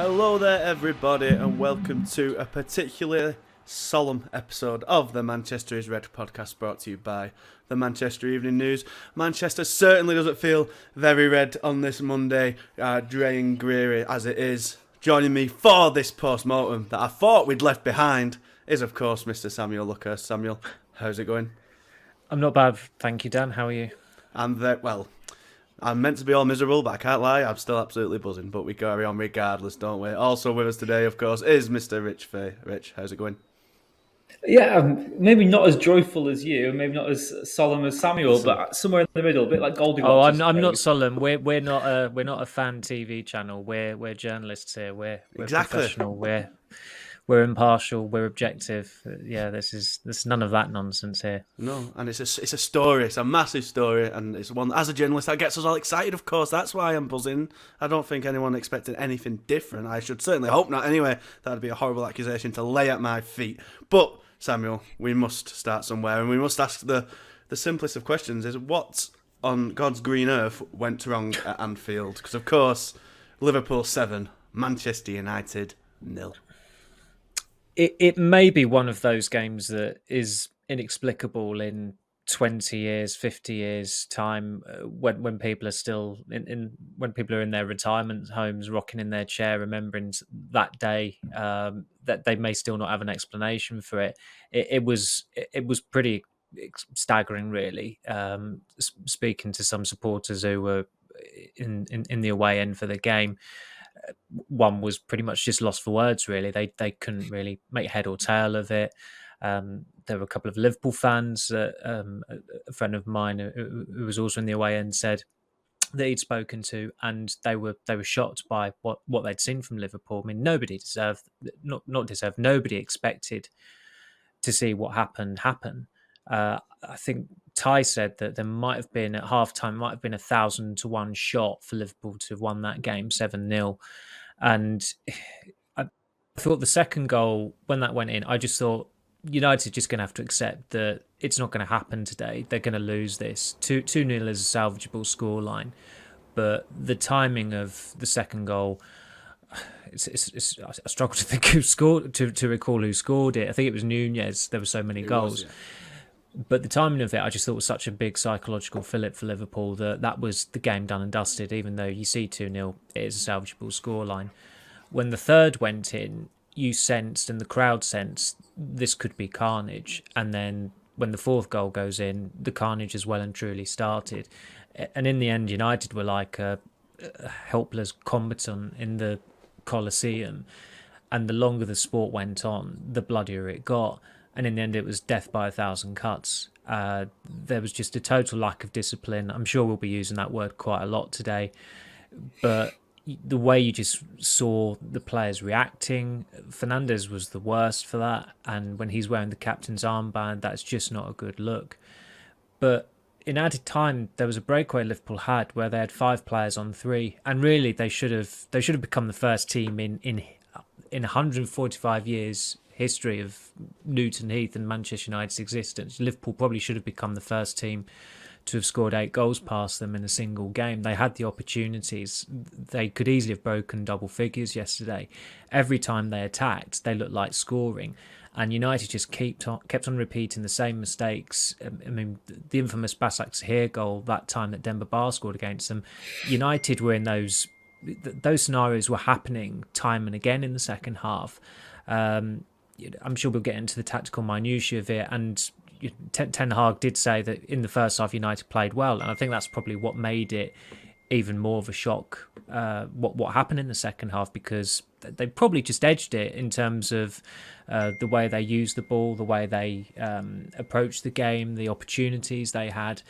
Hello there, everybody, and welcome to a particularly solemn episode of the Manchester is Red podcast brought to you by the Manchester Evening News. Manchester certainly doesn't feel very red on this Monday, grey and dreary as it is. Joining me for this post-mortem that I thought we'd left behind is, of course, Mr. Samuel Luckhurst. Samuel, how's it going? I'm not bad, thank you, Dan. How are you? I'm meant to be all miserable, but I can't lie, I'm still absolutely buzzing. But we carry on regardless, don't we? Also with us today, of course, is Mr. Rich Fay. Rich, how's it going? Yeah, maybe not as joyful as you, maybe not as solemn as Samuel, but somewhere in the middle, a bit like Goldilocks. Oh, I'm not solemn. We're not a fan TV channel. We're journalists here. We're exactly professional. We're impartial. We're objective. Yeah, there's none of that nonsense here. No, and it's a story. It's a massive story, and it's one as a journalist that gets us all excited. Of course, that's why I'm buzzing. I don't think anyone expected anything different. I should certainly hope not. Anyway, that'd be a horrible accusation to lay at my feet. But Samuel, we must start somewhere, and we must ask the simplest of questions: is what on God's green earth went wrong at Anfield? Because of course, Liverpool 7, Manchester United 0. It may be one of those games that is inexplicable in 20 years, 50 years time, when people are still when people are in their retirement homes, rocking in their chair, remembering that day, that they may still not have an explanation for it. It was pretty staggering, really. Speaking to some supporters who were in the away end for the game, one was pretty much just lost for words, really. They couldn't really make head or tail of it. There were a couple of Liverpool fans. A friend of mine who was also in the away end said that he'd spoken to, and they were shocked by what they'd seen from Liverpool. I mean, nobody expected to see what happened happen. I think Ty said that there might have been at halftime 1,000 to 1 shot for Liverpool to have won that game 7-0, and I thought the second goal, when that went in, I just thought United are just going to have to accept that it's not going to happen today. They're going to lose this. 2-0 is a salvageable scoreline, but the timing of the second goal, I struggle to think who scored, to recall who scored it. I think it was Nunez. There were so many goals. But the timing of it, I just thought was such a big psychological fillip for Liverpool that was the game done and dusted. Even though you see 2-0, it is a salvageable scoreline. When the third went in, you sensed, and the crowd sensed, this could be carnage. And then when the fourth goal goes in, the carnage has well and truly started. And in the end, United were like a helpless combatant in the Colosseum. And the longer the sport went on, the bloodier it got. And in the end, it was death by 1,000 cuts. There was just a total lack of discipline. I'm sure we'll be using that word quite a lot today. But the way you just saw the players reacting, Fernandes was the worst for that. And when he's wearing the captain's armband, that's just not a good look. But in added time, there was a breakaway Liverpool had where they had 5 players on 3. And really, they should have become the first team in 145 years history of Newton Heath and Manchester United's existence. Liverpool probably should have become the first team to have scored 8 goals past them in a single game. They had the opportunities. They could easily have broken double figures yesterday. Every time they attacked, they looked like scoring. And United just kept on repeating the same mistakes. I mean, the infamous Basak Sahir goal, that time that Demba Ba scored against them, United were in those scenarios were happening time and again in the second half. I'm sure we'll get into the tactical minutiae of it, and Ten Hag did say that in the first half United played well, and I think that's probably what made it even more of a shock, what happened in the second half, because they probably just edged it in terms of the way they used the ball, the way they approached the game, the opportunities they had.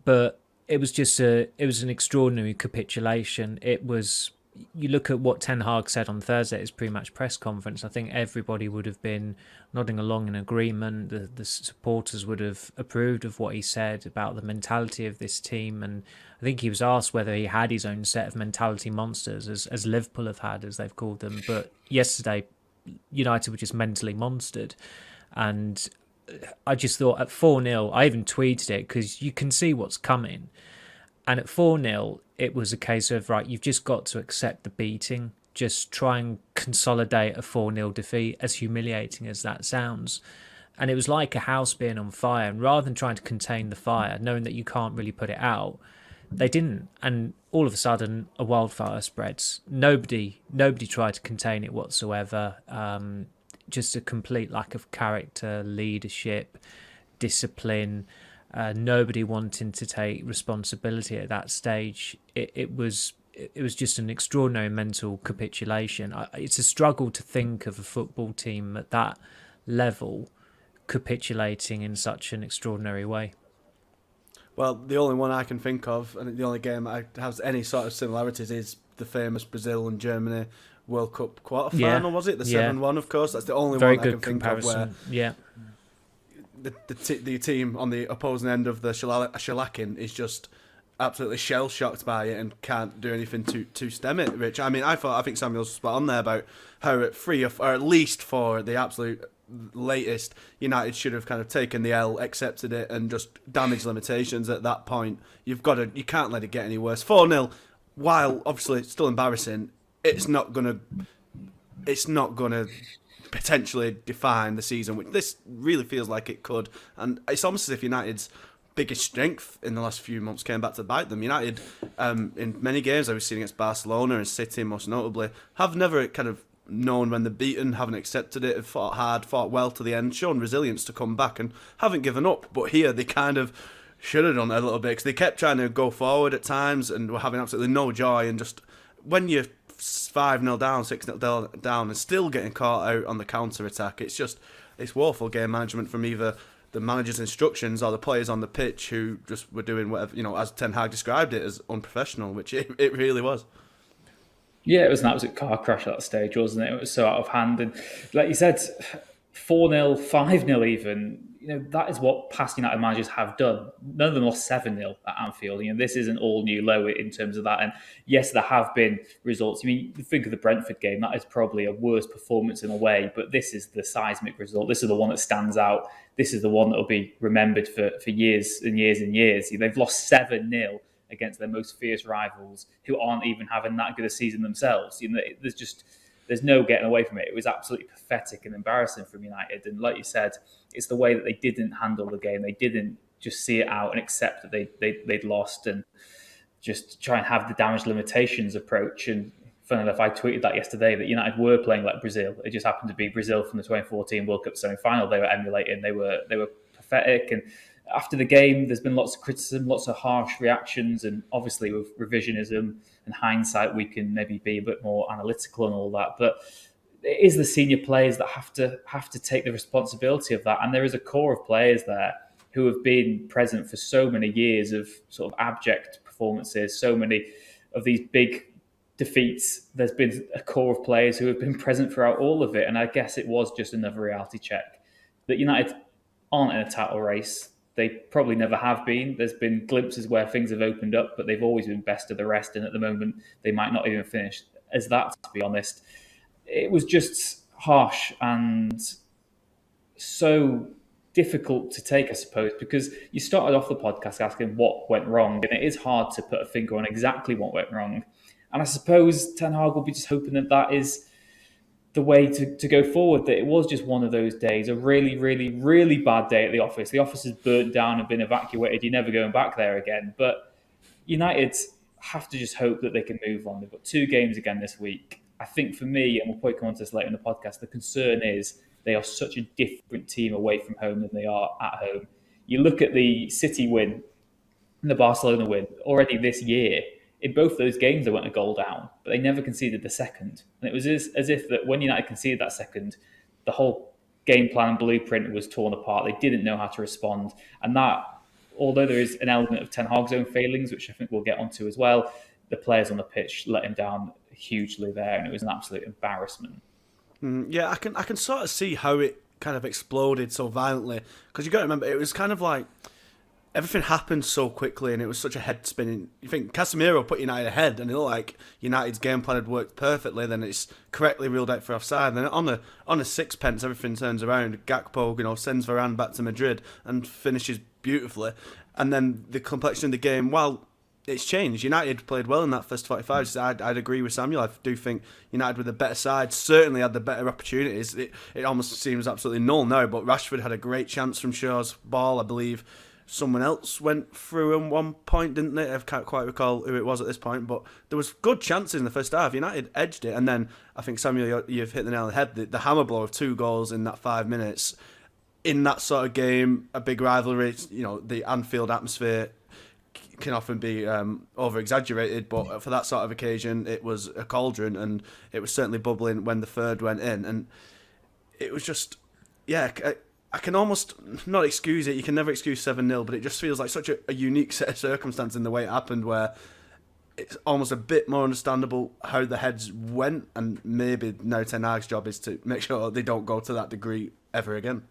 But it was just an extraordinary capitulation. It was. You look at what Ten Hag said on Thursday at his pre-match press conference, I think everybody would have been nodding along in agreement. The supporters would have approved of what he said about the mentality of this team. And I think he was asked whether he had his own set of mentality monsters, as Liverpool have had, as they've called them. But yesterday, United were just mentally monstered. And I just thought at 4-0, I even tweeted it because you can see what's coming. And at 4-0, it was a case of, right, you've just got to accept the beating. just try and consolidate a 4-0 defeat, as humiliating as that sounds. And it was like a house being on fire. And rather than trying to contain the fire, knowing that you can't really put it out, they didn't. And all of a sudden, a wildfire spreads. Nobody tried to contain it whatsoever. Just a complete lack of character, leadership, discipline. Nobody wanting to take responsibility at that stage. It was just an extraordinary mental capitulation. It's a struggle to think of a football team at that level capitulating in such an extraordinary way. Well, the only one I can think of, and the only game that has any sort of similarities, is the famous Brazil and Germany World Cup quarter-final, was it? The 7-1, of course. That's the only one I can think of where the team on the opposing end of the shellacking is just absolutely shell-shocked by it and can't do anything to stem it, Rich. I mean, I think Samuel's spot on there about how or at least for the absolute latest, United should have kind of taken the L, accepted it, and just damage limitations at that point. You can't let it get any worse. 4-0, while obviously it's still embarrassing, it's not gonna potentially define the season, which this really feels like it could. And it's almost as if United's biggest strength in the last few months came back to bite them. United, in many games I've seen against Barcelona and City most notably, have never kind of known when they're beaten, haven't accepted it, have fought hard, fought well to the end, shown resilience to come back and haven't given up. But here they kind of should have done it a little bit, because they kept trying to go forward at times and were having absolutely no joy. And just when you're 5-0 down, 6-0 down and still getting caught out on the counter-attack, it's woeful game management from either the manager's instructions or the players on the pitch, who just were doing whatever, as Ten Hag described it, as unprofessional, which it really was. Yeah, it was an absolute car crash at that stage, wasn't it? It was so out of hand. And like you said, 4-0, 5-0 even, that is what past United managers have done. None of them lost 7-0 at Anfield. This isn't all new low in terms of that. And yes, there have been results. Think of the Brentford game. That is probably a worse performance in a way, but this is the seismic result. This is the one that stands out. This is the one that will be remembered for years and years and years. They've lost 7-0 against their most fierce rivals, who aren't even having that good a season themselves. There's no getting away from it. It was absolutely pathetic and embarrassing from United. And like you said, it's the way that they didn't handle the game. They didn't just see it out and accept that they'd lost and just try and have the damage limitations approach. And funnily enough, I tweeted that yesterday, that United were playing like Brazil. It just happened to be Brazil from the 2014 World Cup semi-final. They were emulating. They were pathetic. And after the game, there's been lots of criticism, lots of harsh reactions, and obviously with revisionism and hindsight, we can maybe be a bit more analytical and all that. But it is the senior players that have to take the responsibility of that. And there is a core of players there who have been present for so many years of sort of abject performances, so many of these big defeats. There's been a core of players who have been present throughout all of it. And I guess it was just another reality check that United aren't in a title race. They probably never have been. There's been glimpses where things have opened up, but they've always been best of the rest. And at the moment, they might not even finish as that, to be honest. It was just harsh and so difficult to take, I suppose, because you started off the podcast asking what went wrong. And it is hard to put a finger on exactly what went wrong. And I suppose Ten Hag will be just hoping that is the way to go forward, that it was just one of those days, a really, really, really bad day at the office. The office is burnt down and been evacuated. You're never going back there again. But United have to just hope that they can move on. They've got 2 games again this week. I think for me, and we'll probably come on to this later in the podcast, the concern is they are such a different team away from home than they are at home. You look at the City win and the Barcelona win already this year. In both those games, they went a goal down, but they never conceded the second. And it was as if that when United conceded that second, the whole game plan and blueprint was torn apart. They didn't know how to respond. And that, although there is an element of Ten Hag's own failings, which I think we'll get onto as well, the players on the pitch let him down hugely there, and it was an absolute embarrassment. Yeah, I can sort of see how it kind of exploded so violently, because you got to remember, it was kind of like everything happened so quickly, and it was such a head spinning. You think Casemiro put United ahead, and it looked like United's game plan had worked perfectly. Then it's correctly ruled out for offside. Then on a sixpence, everything turns around. Gakpo, sends Varane back to Madrid and finishes beautifully. And then the complexion of the game, while it's changed. United played well in that first 45. So I'd agree with Samuel. I do think United with the better side certainly had the better opportunities. It almost seems absolutely null now, but Rashford had a great chance from Shaw's ball. I believe someone else went through at one point, didn't they? I can't quite recall who it was at this point, but there was good chances in the first half. United edged it, and then I think, Samuel, you've hit the nail on the head. The hammer blow of 2 goals in that 5 minutes, in that sort of game, a big rivalry, the Anfield atmosphere can often be over-exaggerated, but for that sort of occasion, it was a cauldron, and it was certainly bubbling when the third went in, and it was just, I can almost not excuse it. You can never excuse 7-0, but it just feels like such a unique set of circumstances in the way it happened, where it's almost a bit more understandable how the heads went, and maybe now Ten Hag's job is to make sure they don't go to that degree ever again.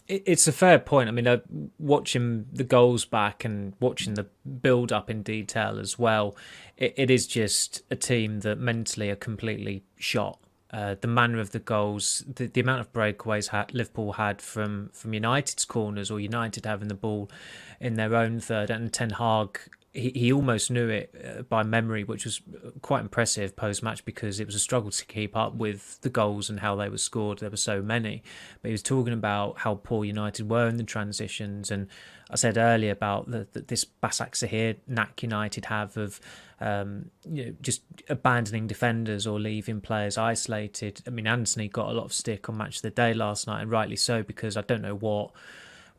It's a fair point. I mean, watching the goals back and watching the build-up in detail as well, it is just a team that mentally are completely shot. The manner of the goals, the amount of breakaways Liverpool had from United's corners, or United having the ball in their own third, and Ten Hag, he almost knew it by memory, which was quite impressive post-match, because it was a struggle to keep up with the goals and how they were scored. There were so many. But he was talking about how poor United were in the transitions. And I said earlier about this Basak Sahir knack United have of just abandoning defenders or leaving players isolated. I mean, Anthony got a lot of stick on Match of the Day last night, and rightly so, because I don't know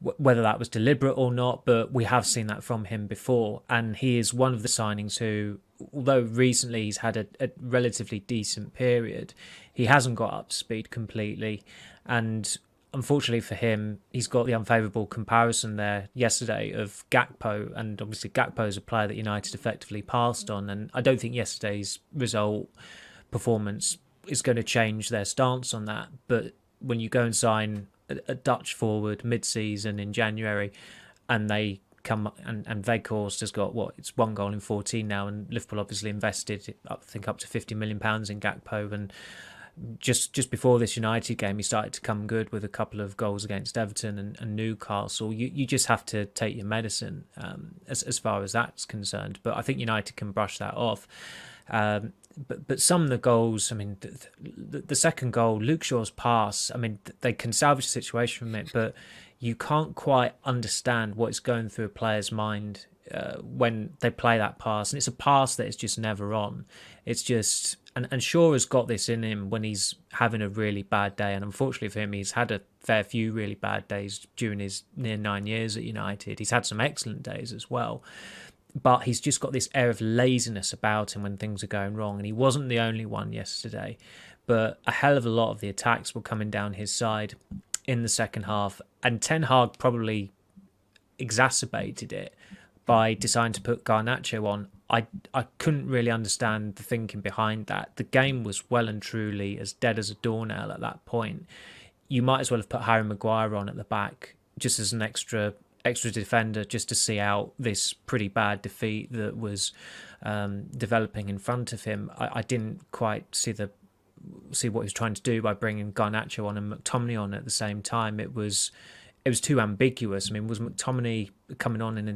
whether that was deliberate or not, but we have seen that from him before. And he is one of the signings who, although recently he's had a relatively decent period, he hasn't got up to speed completely. And unfortunately for him, he's got the unfavourable comparison there yesterday of Gakpo, and obviously Gakpo is a player that United effectively passed on, and I don't think yesterday's performance is going to change their stance on that. But when you go and sign a Dutch forward mid-season in January, and they come and Weghorst has got it's 1 goal in 14 now, and Liverpool obviously invested I think up to £50 million in Gakpo, and just before this United game he started to come good with a couple of goals against Everton and Newcastle. You just have to take your medicine as far as that's concerned, but I think United can brush that off. But some of the goals, I mean, the second goal, Luke Shaw's pass, I mean, they can salvage the situation from it, but you can't quite understand what's going through a player's mind when they play that pass. And it's a pass that is just never on. It's just, and Shaw has got this in him when he's having a really bad day. And unfortunately for him, he's had a fair few really bad days during his near 9 years at United. He's had some excellent days as well. But he's just got this air of laziness about him when things are going wrong. And he wasn't the only one yesterday. But a hell of a lot of the attacks were coming down his side in the second half. And Ten Hag probably exacerbated it by deciding to put Garnacho on. I couldn't really understand the thinking behind that. The game was well and truly as dead as a doornail at that point. You might as well have put Harry Maguire on at the back just as an extra defender, just to see out this pretty bad defeat that was developing in front of him. I didn't quite see what he was trying to do by bringing Garnacho on and McTominay on at the same time. It was too ambiguous. I mean, was McTominay coming on in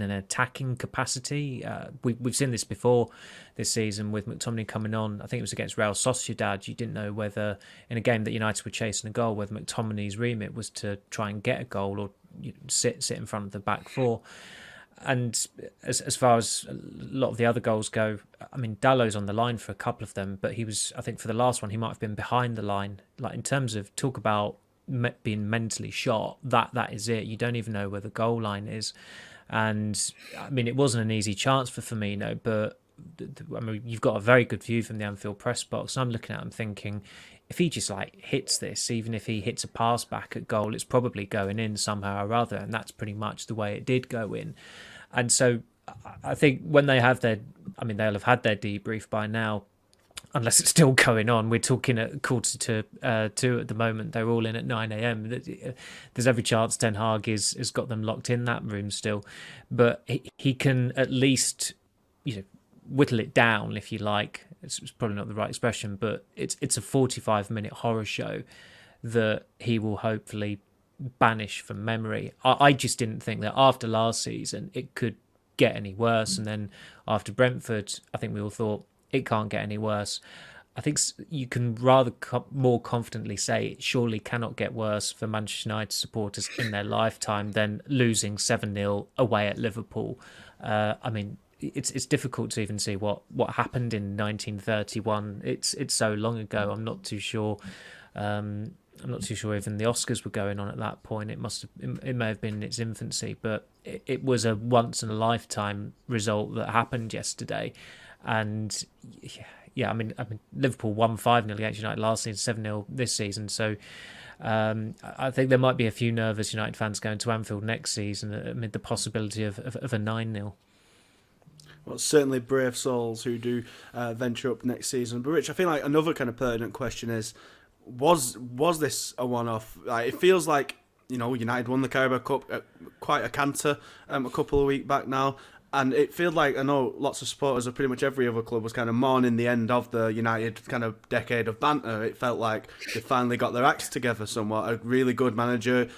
an attacking capacity? We've seen this before this season with McTominay coming on. I think it was against Real Sociedad. You didn't know whether, in a game that United were chasing a goal, whether McTominay's remit was to try and get a goal or sit in front of the back four. And as far as a lot of the other goals go, I mean, Dallow's on the line for a couple of them, but he was, I think for the last one, he might have been behind the line. Like, in terms of talk about being mentally shot, that is it. You don't even know where the goal line is. And I mean, it wasn't an easy chance for Firmino, but I mean, you've got a very good view from the Anfield press box. I'm looking at him thinking, if he just hits this, even if he hits a pass back at goal, it's probably going in somehow or other. And that's pretty much the way it did go in. And so I think when they have they'll have had their debrief by now, unless it's still going on. We're talking at 1:45 at the moment. They're all in at 9 a.m. There's every chance Ten Hag has got them locked in that room still. But he can at least, whittle it down, if you like. It's probably not the right expression, but it's a 45-minute horror show that he will hopefully banish from memory. I just didn't think that after last season it could get any worse. And then after Brentford, I think we all thought it can't get any worse. I think you can rather more confidently say it surely cannot get worse for Manchester United supporters in their lifetime than losing 7-0 away at Liverpool. I mean, it's difficult to even see what happened in 1931. It's so long ago. I'm not too sure. I'm not too sure even the Oscars were going on at that point. It may have been in its infancy, but it was a once in a lifetime result that happened yesterday, and. Yeah, I mean, Liverpool won 5-0 against United last season, 7-0 this season. So I think there might be a few nervous United fans going to Anfield next season amid the possibility of a 9-0. Well, certainly brave souls who do venture up next season. But Rich, I feel like another kind of pertinent question is, was this a one-off? It feels like, United won the Carabao Cup at quite a canter a couple of weeks back now. And it feels like, I know lots of supporters of pretty much every other club was kind of mourning the end of the United kind of decade of banter. It felt like they finally got their acts together somewhat. A really good manager,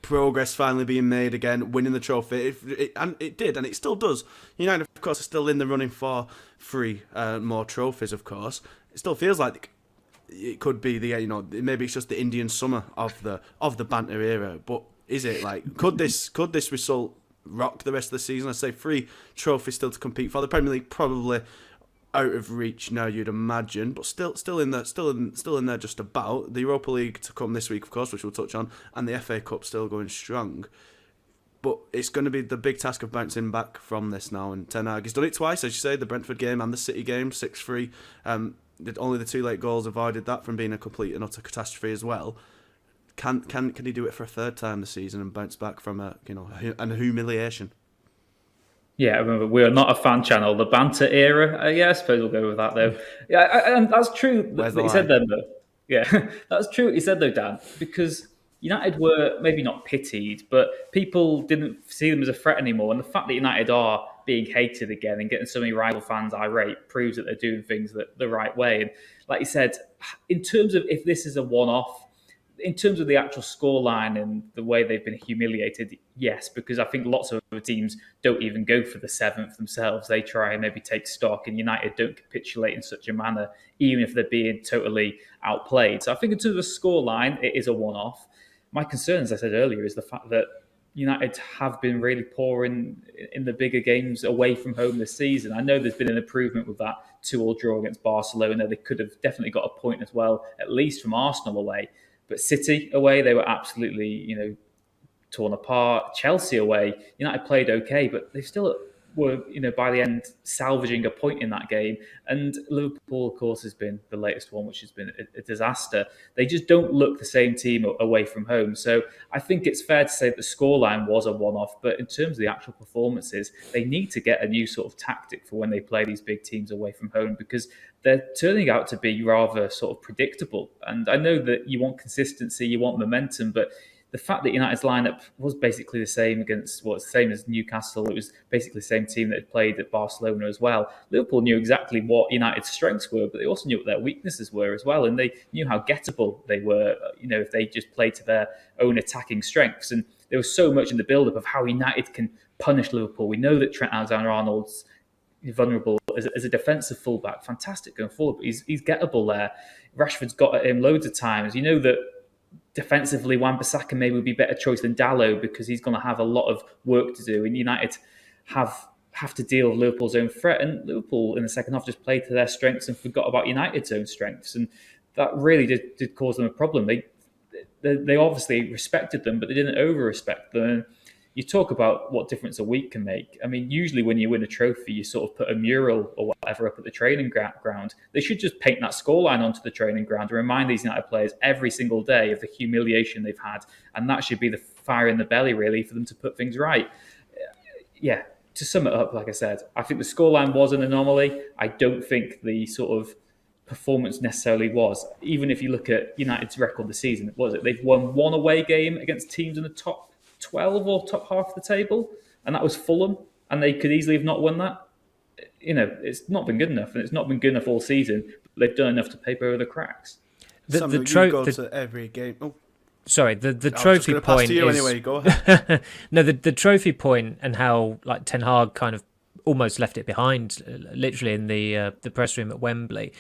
progress finally being made again, winning the trophy. And it did, and it still does. United, of course, are still in the running for 3 more trophies, of course. It still feels like it could be maybe it's just the Indian summer of the banter era. But is it like, could this result rock the rest of the season? I say 3 trophies still to compete for. The Premier League probably out of reach now, you'd imagine, but still in there just about. The Europa League to come this week, of course, which we'll touch on, and the FA Cup still going strong. But it's going to be the big task of bouncing back from this now. And Ten Hag has done it twice, as you say, the Brentford game and the City game, 6-3. Only the 2 late goals avoided that from being a complete and utter catastrophe as well. Can he do it for a 3rd time this season and bounce back from a humiliation? Yeah, remember, we are not a fan channel. The banter era, I suppose we'll go with that though. Yeah, and that's true. That you said then, though. Yeah, that's true what you said though, Dan. Because United were maybe not pitied, but people didn't see them as a threat anymore. And the fact that United are being hated again and getting so many rival fans irate proves that they're doing things the right way. And like you said, in terms of if this is a one-off, in terms of the actual scoreline and the way they've been humiliated, yes, because I think lots of other teams don't even go for the 7th themselves. They try and maybe take stock, and United don't capitulate in such a manner, even if they're being totally outplayed. So I think in terms of the scoreline, it is a one-off. My concern, as I said earlier, is the fact that United have been really poor in the bigger games away from home this season. I know there's been an improvement with that 2-2 draw against Barcelona. They could have definitely got a point as well, at least from Arsenal away. But City away, they were absolutely, torn apart. Chelsea away, United played okay, but they still were, by the end, salvaging a point in that game. And Liverpool, of course, has been the latest one, which has been a disaster. They just don't look the same team away from home. So I think it's fair to say that the scoreline was a one-off. But in terms of the actual performances, they need to get a new sort of tactic for when they play these big teams away from home, because they're turning out to be rather sort of predictable. And I know that you want consistency, you want momentum, but the fact that United's lineup was basically the same against, the same as Newcastle, it was basically the same team that had played at Barcelona as well. Liverpool knew exactly what United's strengths were, but they also knew what their weaknesses were as well. And they knew how gettable they were, if they just played to their own attacking strengths. And there was so much in the build-up of how United can punish Liverpool. We know that Trent Alexander-Arnold's vulnerable as a defensive fullback, fantastic going forward, but he's gettable there. Rashford's got at him loads of times. You know that defensively, Wan-Bissaka maybe would be a better choice than Dalot because he's going to have a lot of work to do. And United have to deal with Liverpool's own threat. And Liverpool in the second half just played to their strengths and forgot about United's own strengths. And that really did cause them a problem. They obviously respected them, but they didn't over-respect them. And you talk about what difference a week can make. I mean, usually when you win a trophy, you sort of put a mural or whatever up at the training ground. They should just paint that scoreline onto the training ground and remind these United players every single day of the humiliation they've had. And that should be the fire in the belly, really, for them to put things right. Yeah, to sum it up, like I said, I think the scoreline was an anomaly. I don't think the sort of performance necessarily was. Even if you look at United's record this season, they've won 1 away game against teams in the top 12 or top half of the table, and that was Fulham, and they could easily have not won that. It's not been good enough, and it's not been good enough all season, but they've done enough to paper over the cracks. You go to every game. Oh, sorry, the I was just trophy gonna pass point to you is anyway. Go ahead. no, the trophy point and how like Ten Hag kind of almost left it behind, literally in the press room at Wembley.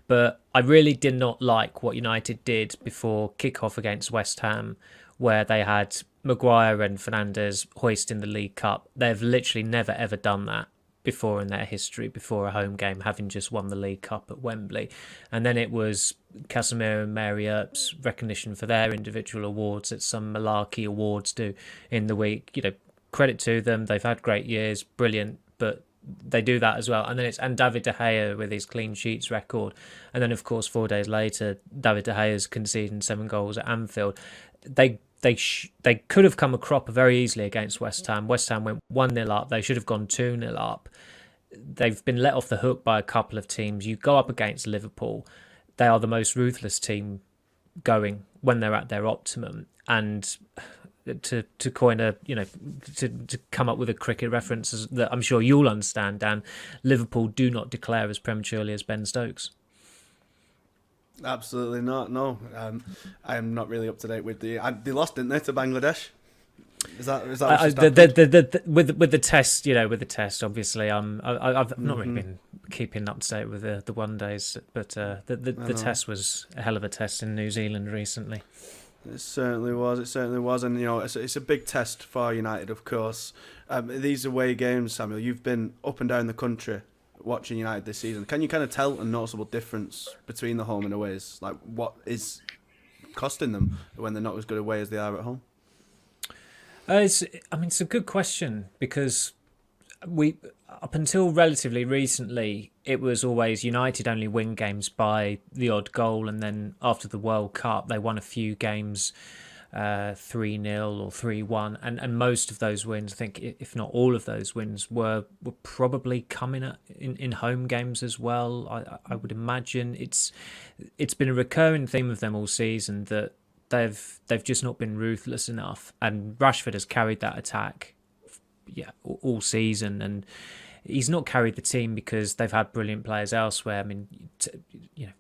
But I really did not like what United did before kickoff against West Ham, where they had Maguire and Fernandes hoisting the League Cup. They've literally never ever done that before in their history, before a home game, having just won the League Cup at Wembley. And then it was Casemiro and Mary Earp's recognition for their individual awards that some malarkey awards do in the week. You know, credit to them. They've had great years, brilliant, but they do that as well. And then it's David De Gea with his clean sheets record. And then, of course, 4 days later, David De Gea's conceding 7 goals at Anfield. They could have come a cropper very easily against West Ham. West Ham went 1-0 up. They should have gone 2-0 up. They've been let off the hook by a couple of teams. You go up against Liverpool. They are the most ruthless team going when they're at their optimum. And to coin a, to come up with a cricket reference that I'm sure you'll understand, Dan, Liverpool do not declare as prematurely as Ben Stokes. Absolutely not. No, I am not really up to date with they lost, didn't they, to Bangladesh? Is that with the test? With the test, obviously, I've not really been keeping up to date with the one days, but the test was a hell of a test in New Zealand recently. It certainly was, and it's a big test for United, of course. These away games, Samuel, you've been up and down the country watching United this season. Can you kind of tell a noticeable difference between the home and aways? Like, what is costing them when they're not as good away as they are at home? It's a good question, because up until relatively recently, it was always United only win games by the odd goal, and then after the World Cup, they won a few games 3-0 or 3-1, and most of those wins, I think, if not all of those wins, were probably coming in home games as well. I would imagine it's been a recurring theme of them all season that they've just not been ruthless enough, and Rashford has carried that attack all season, and he's not carried the team because they've had brilliant players elsewhere. I mean,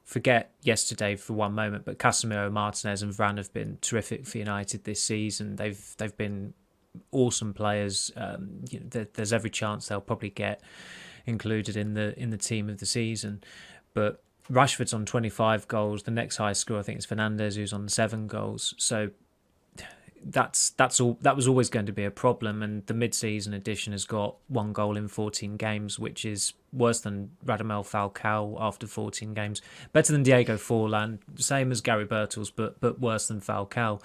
forget yesterday for one moment, but Casemiro, Martinez and Varane have been terrific for United this season. They've been awesome players. There's every chance they'll probably get included in the team of the season. But Rashford's on 25 goals. The next highest scorer, I think, is Fernandes, who's on 7 goals. So that's all. That was always going to be a problem, and the mid-season addition has got 1 goal in 14 games, which is worse than Radamel Falcao after 14 games, better than Diego Forlan, same as Gary Birtles, but worse than Falcao.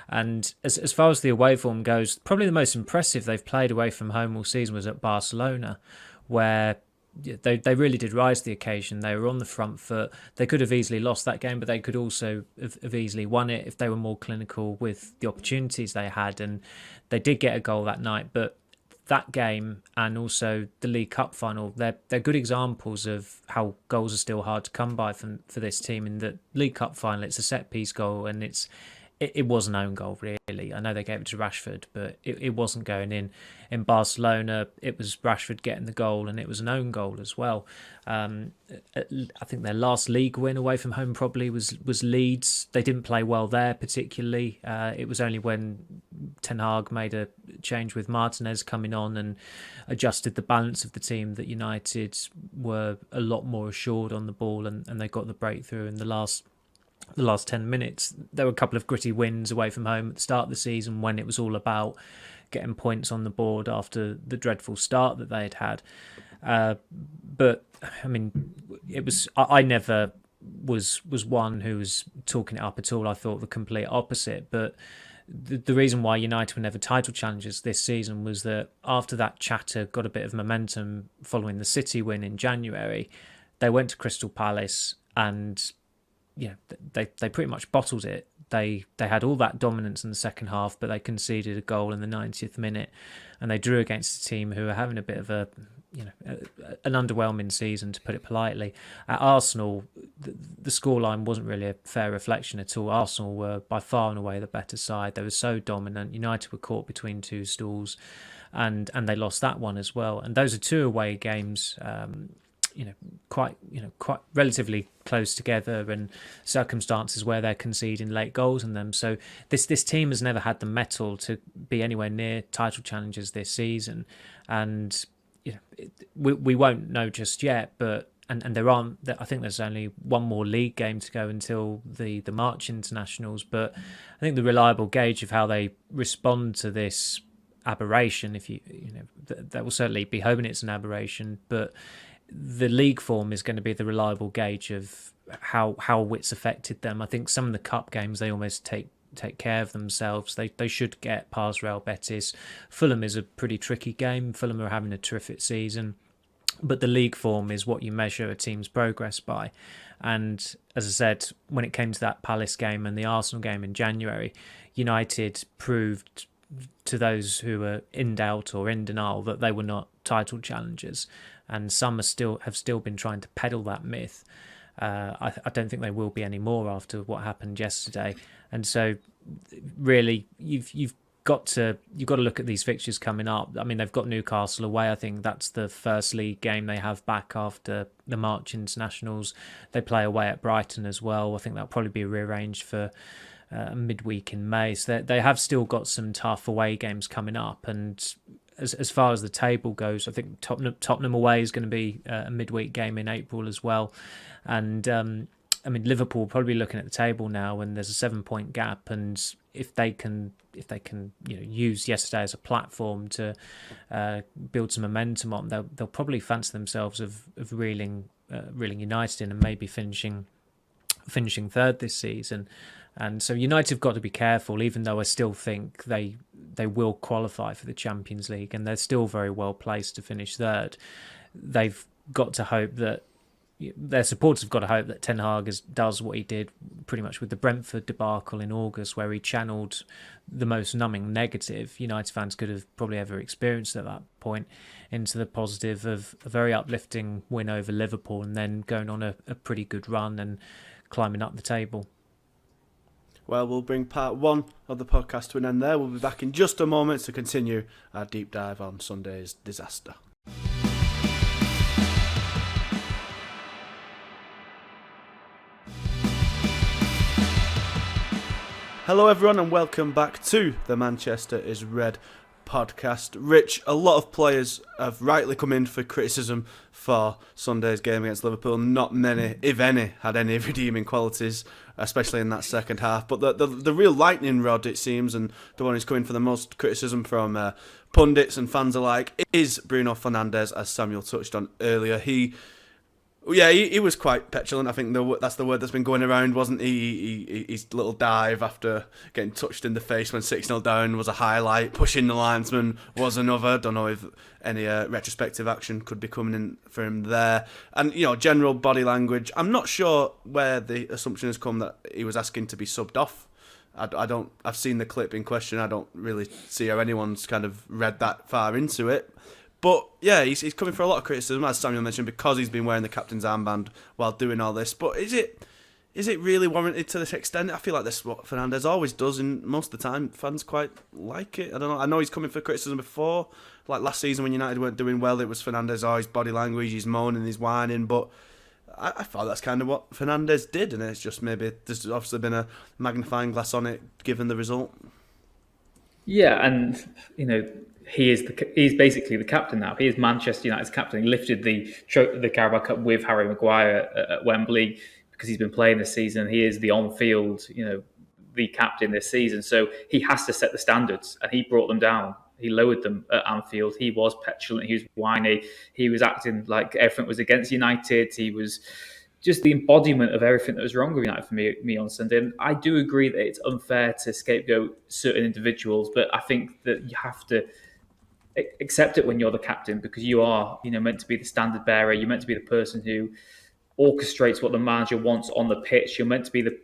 And as far as the away form goes, probably the most impressive they've played away from home all season was at Barcelona, where they really did rise to the occasion. They were on the front foot. They could have easily lost that game, but they could also have easily won it if they were more clinical with the opportunities they had. And they did get a goal that night. But that game and also the League Cup final, they're good examples of how goals are still hard to come by for this team. In the League Cup final, it's a set-piece goal, and it was an own goal, really. I know they gave it to Rashford, but it wasn't going in. In Barcelona, it was Rashford getting the goal, and it was an own goal as well. I think their last league win away from home probably was Leeds. They didn't play well there particularly. It was only when Ten Hag made a change with Martinez coming on and adjusted the balance of the team that United were a lot more assured on the ball, and they got the breakthrough in the last 10 minutes. There were a couple of gritty wins away from home at the start of the season when it was all about getting points on the board after the dreadful start that they had. But I mean, I never was one who was talking it up at all. I thought the complete opposite. But the reason why United were never title challengers this season was that after that chatter got a bit of momentum following the City win in January, they went to Crystal Palace and they pretty much bottled it. They had all that dominance in the second half, but they conceded a goal in the 90th minute, and they drew against a team who are having a bit of an underwhelming season, to put it politely. At Arsenal, the scoreline wasn't really a fair reflection at all. Arsenal were by far and away the better side. They were so dominant. United were caught between two stools, and they lost that one as well. And those are 2 away games. quite relatively close together, and circumstances where they're conceding late goals in them. So this team has never had the mettle to be anywhere near title challenges this season, and we won't know just yet. But and there aren't. I think there's only one more league game to go until the March internationals. But I think the reliable gauge of how they respond to this aberration, if that will certainly be hoping it's an aberration, but the league form is going to be the reliable gauge of how it's affected them. I think some of the cup games they almost take care of themselves. They should get past Real Betis. Fulham is a pretty tricky game. Fulham are having a terrific season, but the league form is what you measure a team's progress by. And as I said, when it came to that Palace game and the Arsenal game in January, United proved to those who were in doubt or in denial that they were not title challengers, and some have still been trying to peddle that myth. I don't think they will be anymore after what happened yesterday. And so, really, you've got to look at these fixtures coming up. I mean, they've got Newcastle away. I think that's the first league game they have back after the March internationals. They play away at Brighton as well. I think that'll probably be rearranged for midweek in May. So they have still got some tough away games coming up. And as far as the table goes, I think Tottenham away is going to be a midweek game in April as well. And I mean, Liverpool will probably be looking at the table now, and there's a 7-point gap. And if they can use yesterday as a platform to build some momentum on, they'll probably fancy themselves of reeling United in and maybe finishing third this season. And so United have got to be careful, even though I still think they will qualify for the Champions League, and they're still very well placed to finish third. They've got to hope that their supporters have got to hope that Ten Hag does what he did pretty much with the Brentford debacle in August, where he channeled the most numbing negative United fans could have probably ever experienced at that point into the positive of a very uplifting win over Liverpool, and then going on a pretty good run and climbing up the table. Well, we'll bring part 1 of the podcast to an end there. We'll be back in just a moment to continue our deep dive on Sunday's disaster. Hello everyone and welcome back to the Manchester is Red podcast. Rich, a lot of players have rightly come in for criticism for Sunday's game against Liverpool. Not many, if any, had any redeeming qualities, especially in that second half. But the real lightning rod, it seems, and the one who's coming for the most criticism from pundits and fans alike, is Bruno Fernandes, as Samuel touched on earlier. He was quite petulant. I think that's the word that's been going around, wasn't he? His little dive after getting touched in the face when 6-0 down was a highlight. Pushing the linesman was another. Don't know if any retrospective action could be coming in for him there. And, general body language. I'm not sure where the assumption has come that he was asking to be subbed off. I've seen the clip in question. I don't really see how anyone's kind of read that far into it. But yeah, he's coming for a lot of criticism, as Samuel mentioned, because he's been wearing the captain's armband while doing all this. But is it really warranted to this extent? I feel like this is what Fernandes always does, and most of the time fans quite like it. I don't know. I know he's coming for criticism before, like last season when United weren't doing well. It was Fernandes, his body language, he's moaning, he's whining. But I thought that's kind of what Fernandes did, and it's just maybe there's obviously been a magnifying glass on it given the result. Yeah, and he's basically the captain now. He is Manchester United's captain. He lifted the Carabao Cup with Harry Maguire at Wembley because he's been playing this season. He is the on-field, the captain this season. So he has to set the standards, and he brought them down. He lowered them at Anfield. He was petulant. He was whiny. He was acting like everything was against United. He was just the embodiment of everything that was wrong with United for me on Sunday. And I do agree that it's unfair to scapegoat certain individuals, but I think that you have to accept it when you're the captain, because you are, meant to be the standard bearer. You're meant to be the person who orchestrates what the manager wants on the pitch. You're meant to be the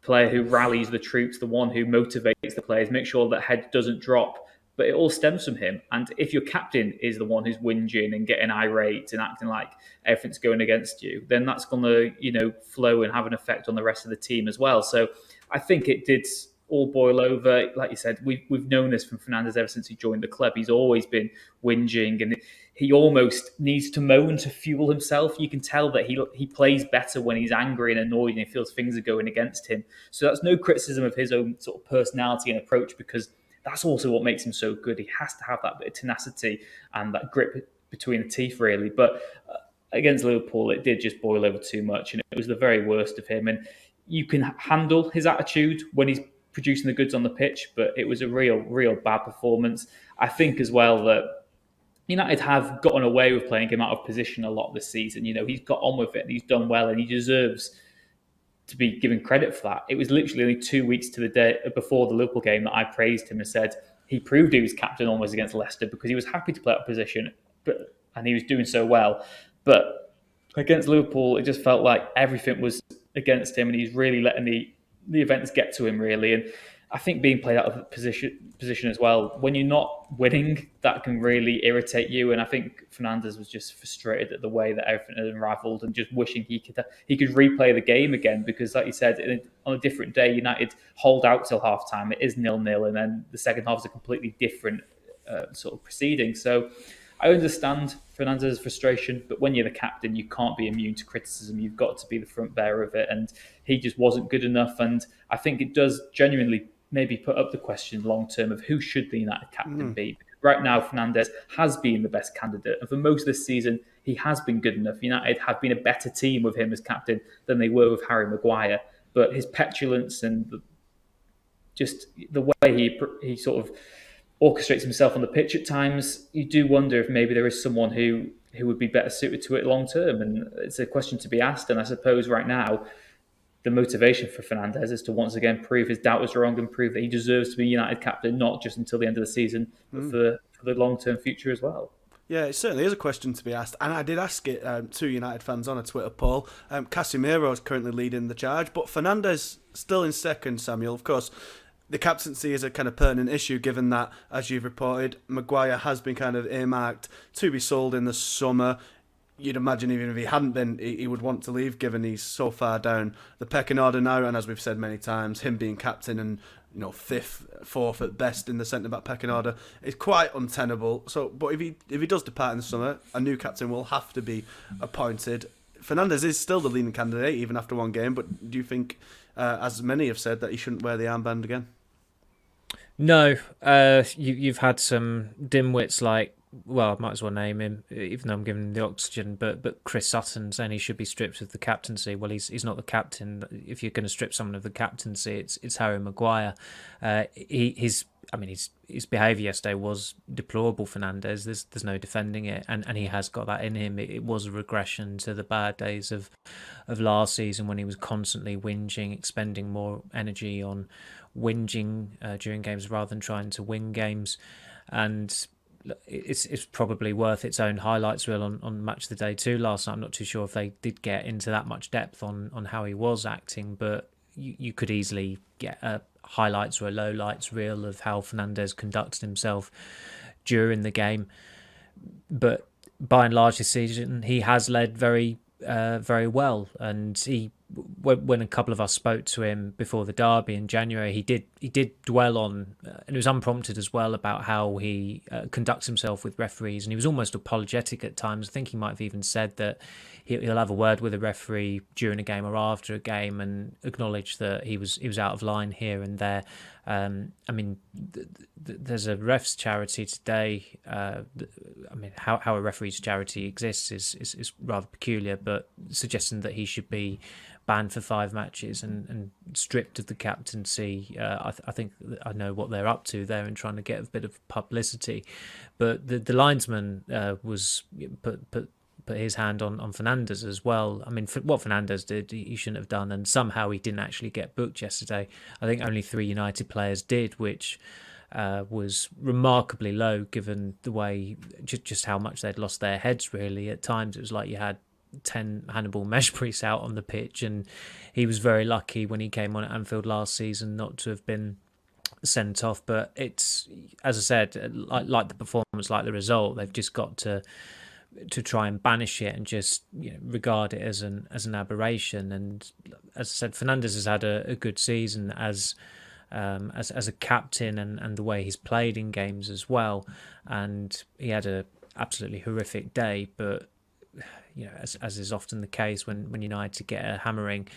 player who rallies the troops, the one who motivates the players, make sure that head doesn't drop. But it all stems from him. And if your captain is the one who's whinging and getting irate and acting like everything's going against you, then that's going to, flow and have an effect on the rest of the team as well. So I think it did all boil over. Like you said, we've known this from Fernandes ever since he joined the club. He's always been whinging, and he almost needs to moan to fuel himself. You can tell that he plays better when he's angry and annoyed and he feels things are going against him. So that's no criticism of his own sort of personality and approach, because that's also what makes him so good. He has to have that bit of tenacity and that grip between the teeth, really. But against Liverpool, it did just boil over too much, and it was the very worst of him. And you can handle his attitude when he's producing the goods on the pitch, but it was a real bad performance. I think as well that United have gotten away with playing him out of position a lot this season. He's got on with it and he's done well, and he deserves to be given credit for that. It was literally only 2 weeks to the day before the Liverpool game that I praised him and said he proved he was captain almost against Leicester, because he was happy to play out of position, and he was doing so well. But against Liverpool, it just felt like everything was against him, and he's really letting the events get to him, really. And I think being played out of position as well, when you're not winning, that can really irritate you. And I think Fernandes was just frustrated at the way that everything had unravelled, and just wishing he could replay the game again, because, like you said, on a different day, United hold out till half time. It is 0-0, and then the second half is a completely different sort of proceeding. So I understand Fernandes' frustration, but when you're the captain, you can't be immune to criticism. You've got to be the front bearer of it, and he just wasn't good enough. And I think it does genuinely maybe put up the question long term of who should the United captain be. Because right now, Fernandes has been the best candidate, and for most of this season, he has been good enough. United have been a better team with him as captain than they were with Harry Maguire, but his petulance and just the way he sort of orchestrates himself on the pitch at times, you do wonder if maybe there is someone who would be better suited to it long term. And it's a question to be asked. And I suppose right now, the motivation for Fernandes is to once again prove his doubters wrong and prove that he deserves to be United captain, not just until the end of the season, but for the long-term future as well. Yeah, it certainly is a question to be asked, and I did ask it to United fans on a Twitter poll. Casemiro is currently leading the charge, but Fernandes still in second, Samuel. Of course, the captaincy is a kind of pertinent issue, given that, as you've reported, Maguire has been kind of earmarked to be sold in the summer. You'd imagine even if he hadn't been, he would want to leave, given he's so far down the pecking order now. And as we've said many times, him being captain and fifth, fourth at best in the centre back pecking order is quite untenable. So, but if he does depart in the summer, a new captain will have to be appointed. Fernandes is still the leading candidate even after one game. But do you think, as many have said, that he shouldn't wear the armband again? No, you've had some dimwits like, well, I might as well name him, even though I'm giving him the oxygen, but Chris Sutton saying he should be stripped of the captaincy. Well, he's not the captain. If you're going to strip someone of the captaincy, it's Harry Maguire. His behaviour yesterday was deplorable, Fernandes. There's no defending it, and he has got that in him. It was a regression to the bad days of last season, when he was constantly whinging, expending more energy on whinging during games rather than trying to win games. And it's probably worth its own highlights reel on Match of the Day 2 last night. I'm not too sure if they did get into that much depth on how he was acting, but you could easily get a highlights or a lowlights reel of how Fernandes conducted himself during the game. But by and large this season, he has led very well, and when a couple of us spoke to him before the derby in January, he did dwell on, and it was unprompted as well, about how he conducts himself with referees, and he was almost apologetic at times. I think he might have even said that he'll have a word with a referee during a game or after a game and acknowledge that he was out of line here and there. There's a refs charity today. How a referee's charity exists is rather peculiar, but suggesting that he should be banned for 5 matches and stripped of the captaincy. I think I know what they're up to there and trying to get a bit of publicity. But the linesman was put his hand on Fernandes as well. I mean, what Fernandes did, he shouldn't have done, and somehow he didn't actually get booked yesterday. I think only 3 United players did, which was remarkably low given the way, just how much they'd lost their heads, really. At times it was like you had 10 Hannibal Mejbris out on the pitch, and he was very lucky when he came on at Anfield last season not to have been sent off. But it's, as I said, like the performance, like the result, they've just got to try and banish it and just regard it as an aberration. And as I said, Fernandes has had a good season, as as a captain and the way he's played in games as well. And he had a absolutely horrific day, but as is often the case when United get a hammering,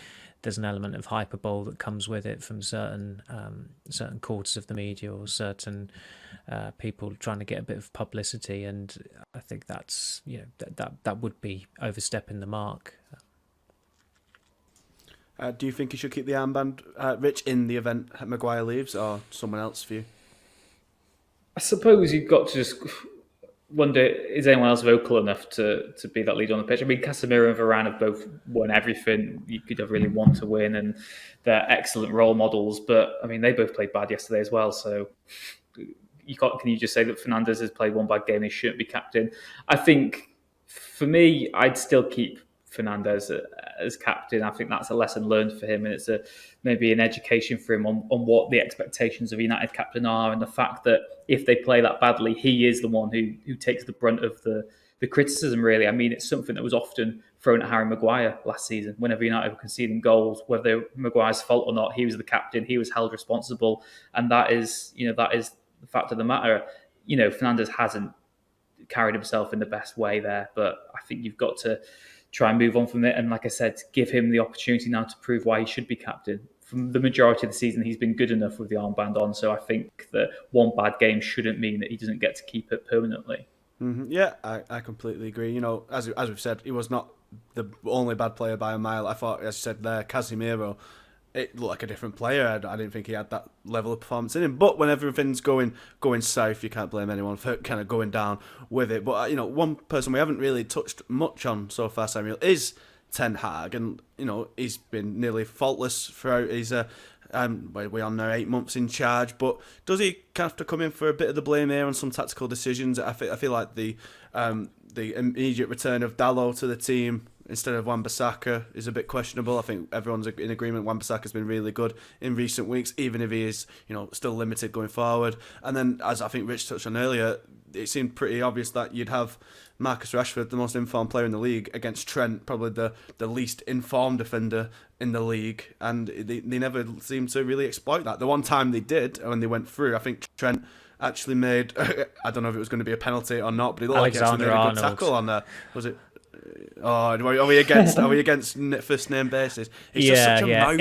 there's an element of hyperbole that comes with it from certain quarters of the media or certain people trying to get a bit of publicity, and I think that's that would be overstepping the mark. Do you think he should keep the armband, Rich, in the event Maguire leaves, or someone else for you? I suppose you've got to just wonder, is anyone else vocal enough to be that leader on the pitch? I mean, Casemiro and Varane have both won everything you could have really want to win, and they're excellent role models. But I mean, they both played bad yesterday as well. So can you just say that Fernandes has played one bad game and he shouldn't be captain? I think for me, I'd still keep Fernandes as captain. I think that's a lesson learned for him, and it's maybe an education for him on what the expectations of a United captain are, and the fact that if they play that badly, he is the one who takes the brunt of the criticism, really. I mean, it's something that was often thrown at Harry Maguire last season. Whenever United were conceding goals, whether they were Maguire's fault or not, he was the captain, he was held responsible, and that is the fact of the matter. Fernandes hasn't carried himself in the best way there, but I think you've got to try and move on from it. And like I said, give him the opportunity now to prove why he should be captain. From the majority of the season, he's been good enough with the armband on. So I think that one bad game shouldn't mean that he doesn't get to keep it permanently. Mm-hmm. Yeah, I completely agree. As we've said, he was not the only bad player by a mile. I thought, as you said there, Casemiro, it looked like a different player. I didn't think he had that level of performance in him. But when everything's going south, you can't blame anyone for kind of going down with it. But one person we haven't really touched much on so far, Samuel, is Ten Hag, and he's been nearly faultless throughout his. We're on now 8 months in charge, but does he kind of have to come in for a bit of the blame here on some tactical decisions? I feel like the immediate return of Dalot to the team instead of Wan-Bissaka is a bit questionable. I think everyone's in agreement Wan-Bissaka's been really good in recent weeks, even if he is still limited going forward. And then, as I think Rich touched on earlier, it seemed pretty obvious that you'd have Marcus Rashford, the most informed player in the league, against Trent, probably the least informed defender in the league, and they never seemed to really exploit that. The one time they did, when they went through, I think Trent actually made, I don't know if it was going to be a penalty or not, but he looked like he actually made a good tackle on there. Was it? Oh, are we against first name basis? It's just such a mouthful.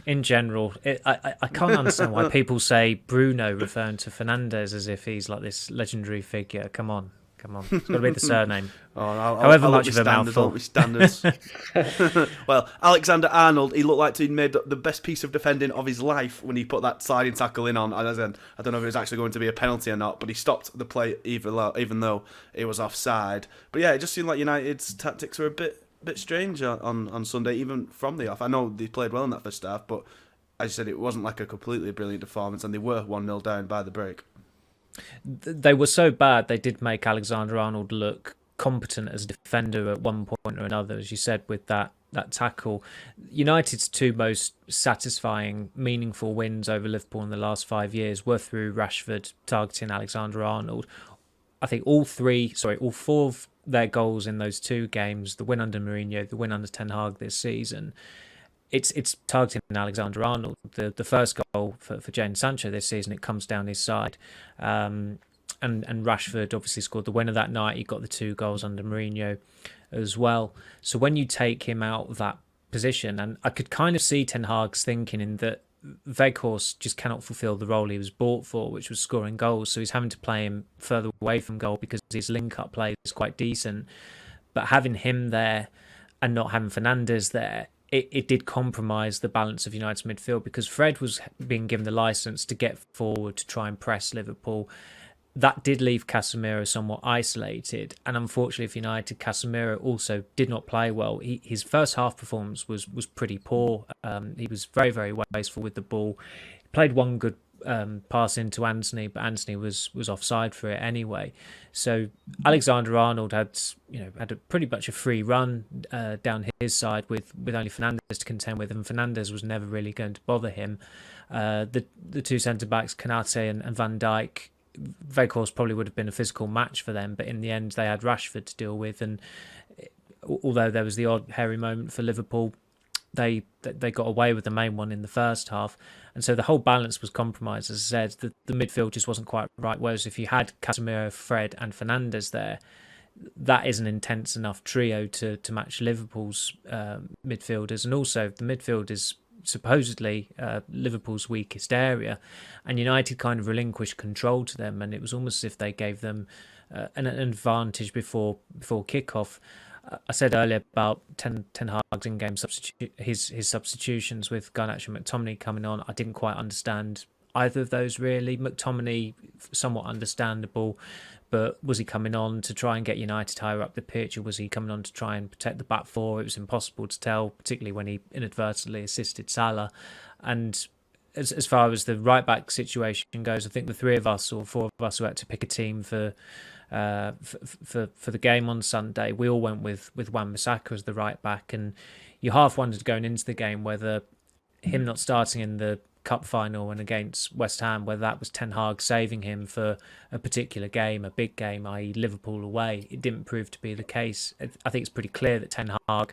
In general, I can't understand why people say Bruno referring to Fernandes as if he's like this legendary figure. Come on. It's got to be the surname. However much of a mouthful. Well, Alexander-Arnold, he looked like he'd made the best piece of defending of his life when he put that sliding tackle in on. I don't know if it was actually going to be a penalty or not, but he stopped the play even though it was offside. But yeah, it just seemed like United's tactics were a bit strange on Sunday, even from the off. I know they played well in that first half, but as you said, it wasn't like a completely brilliant performance, and they were 1-0 down by the break. They were so bad, they did make Alexander-Arnold look competent as a defender at one point or another, as you said, with that tackle. United's two most satisfying, meaningful wins over Liverpool in the last 5 years were through Rashford targeting Alexander-Arnold. I think all four of their goals in those two games, the win under Mourinho, the win under Ten Hag this season, it's targeting Alexander-Arnold. The first goal for Jadon Sancho this season, it comes down his side. And Rashford obviously scored the winner that night. He got the 2 goals under Mourinho as well. So when you take him out of that position, and I could kind of see Ten Hag's thinking in that Weghorst just cannot fulfil the role he was bought for, which was scoring goals. So he's having to play him further away from goal because his link-up play is quite decent. But having him there and not having Fernandes there, it did compromise the balance of United's midfield, because Fred was being given the licence to get forward to try and press Liverpool. That did leave Casemiro somewhat isolated, and unfortunately for United, Casemiro also did not play well. His first half performance was pretty poor. He was very, very wasteful with the ball. He played one good pass into Antony, but Antony was offside for it anyway. So Alexander-Arnold had pretty much a free run down his side with only Fernandes to contend with, and Fernandes was never really going to bother him. The two centre backs, Konate and Van Dijk, Weghorst probably would have been a physical match for them, but in the end they had Rashford to deal with, and although there was the odd hairy moment for Liverpool, they got away with the main one in the first half. And so the whole balance was compromised. As I said, the midfield just wasn't quite right. Whereas if you had Casemiro, Fred and Fernandes there, that is an intense enough trio to match Liverpool's midfielders. And also the midfield is supposedly Liverpool's weakest area, and United kind of relinquished control to them, and it was almost as if they gave them an advantage before kickoff. I said earlier about Ten Hag's in-game his substitutions with Garnacho and McTominay coming on. I didn't quite understand either of those really. McTominay, somewhat understandable, but was he coming on to try and get United higher up the pitch, or was he coming on to try and protect the back four? It was impossible to tell, particularly when he inadvertently assisted Salah. And as far as the right back situation goes, I think the three of us or four of us who had to pick a team for the game on Sunday, we all went with Wan-Bissaka as the right back, and you half wondered going into the game whether him not starting in the cup final and against West Ham, whether that was Ten Hag saving him for a particular game, a big game, i.e. Liverpool away. It didn't prove to be the case. I think it's pretty clear that Ten Hag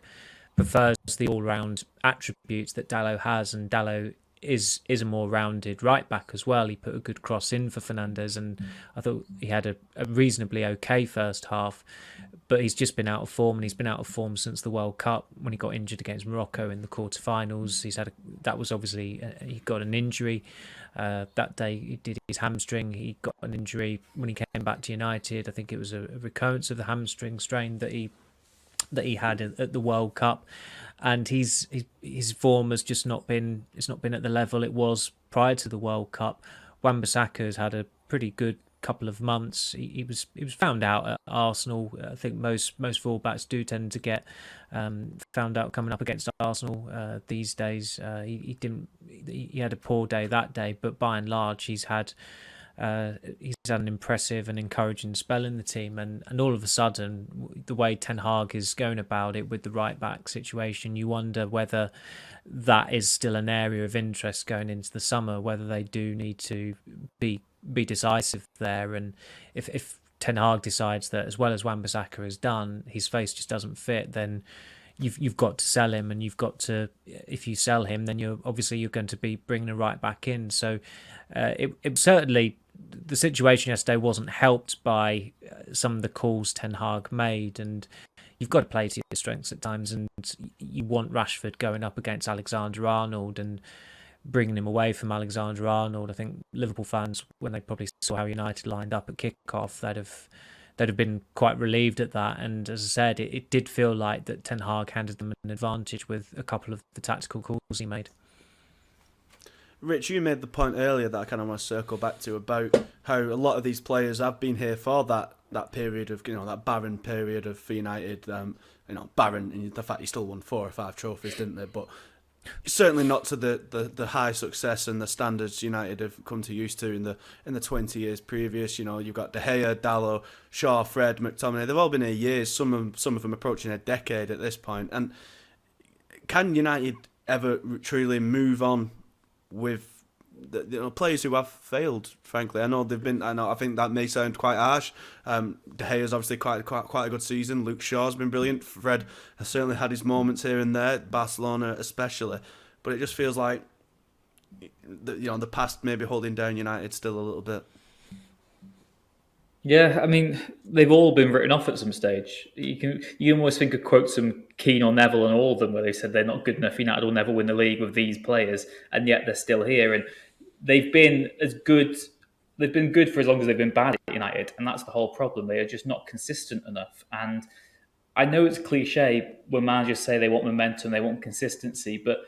prefers the all-round attributes that Dalot has, and Dalot is a more rounded right back as well. He put a good cross in for Fernandes, and I thought he had a reasonably okay first half, but he's just been out of form, and he's been out of form since the World Cup when he got injured against Morocco in the quarterfinals. That was obviously he got an injury that day. He did his hamstring. He got an injury when he came back to United. I think it was a recurrence of the hamstring strain that he had at the World Cup, and his form has just not been at the level it was prior to the World Cup. Wan-Bissaka has had a pretty good couple of months. He was found out at Arsenal. I think most fullbacks do tend to get found out coming up against Arsenal these days. He had a poor day that day, but by and large he's had an impressive and encouraging spell in the team, and all of a sudden the way Ten Hag is going about it with the right back situation, you wonder whether that is still an area of interest going into the summer, whether they do need to be decisive there. And if Ten Hag decides that, as well as Wan-Bissaka has done, his face just doesn't fit, then you've got to sell him, and you've got to, if you sell him, then you're going to be bringing a right back in. So it certainly, the situation yesterday wasn't helped by some of the calls Ten Hag made, and you've got to play to your strengths at times, and you want Rashford going up against Alexander-Arnold and bringing him away from Alexander-Arnold. I think Liverpool fans, when they probably saw how United lined up at kickoff, they'd have been quite relieved at that. And as I said, it did feel like that Ten Hag handed them an advantage with a couple of the tactical calls he made. Rich, you made the point earlier that I kind of want to circle back to about how a lot of these players have been here for that period of, that barren period for United. Barren in the fact he still won 4 or 5 trophies, didn't they? But certainly not to the high success and the standards United have come to used to in the 20 years previous. You've got De Gea, Dalot, Shaw, Fred, McTominay. They've all been here years. Some of them approaching a decade at this point. And can United ever truly move on with the players who have failed? Frankly, I think that may sound quite harsh. De Gea's obviously quite a good season. Luke Shaw's been brilliant. Fred has certainly had his moments here and there, Barcelona especially. But it just feels like the past maybe holding down United still a little bit. Yeah, I mean, they've all been written off at some stage. You almost think of quotes from Keane or Neville and all of them where they said they're not good enough. United will never win the league with these players, and yet they're still here. And they've been good for as long as they've been bad at United, and that's the whole problem. They are just not consistent enough. And I know it's cliche when managers say they want momentum, they want consistency, but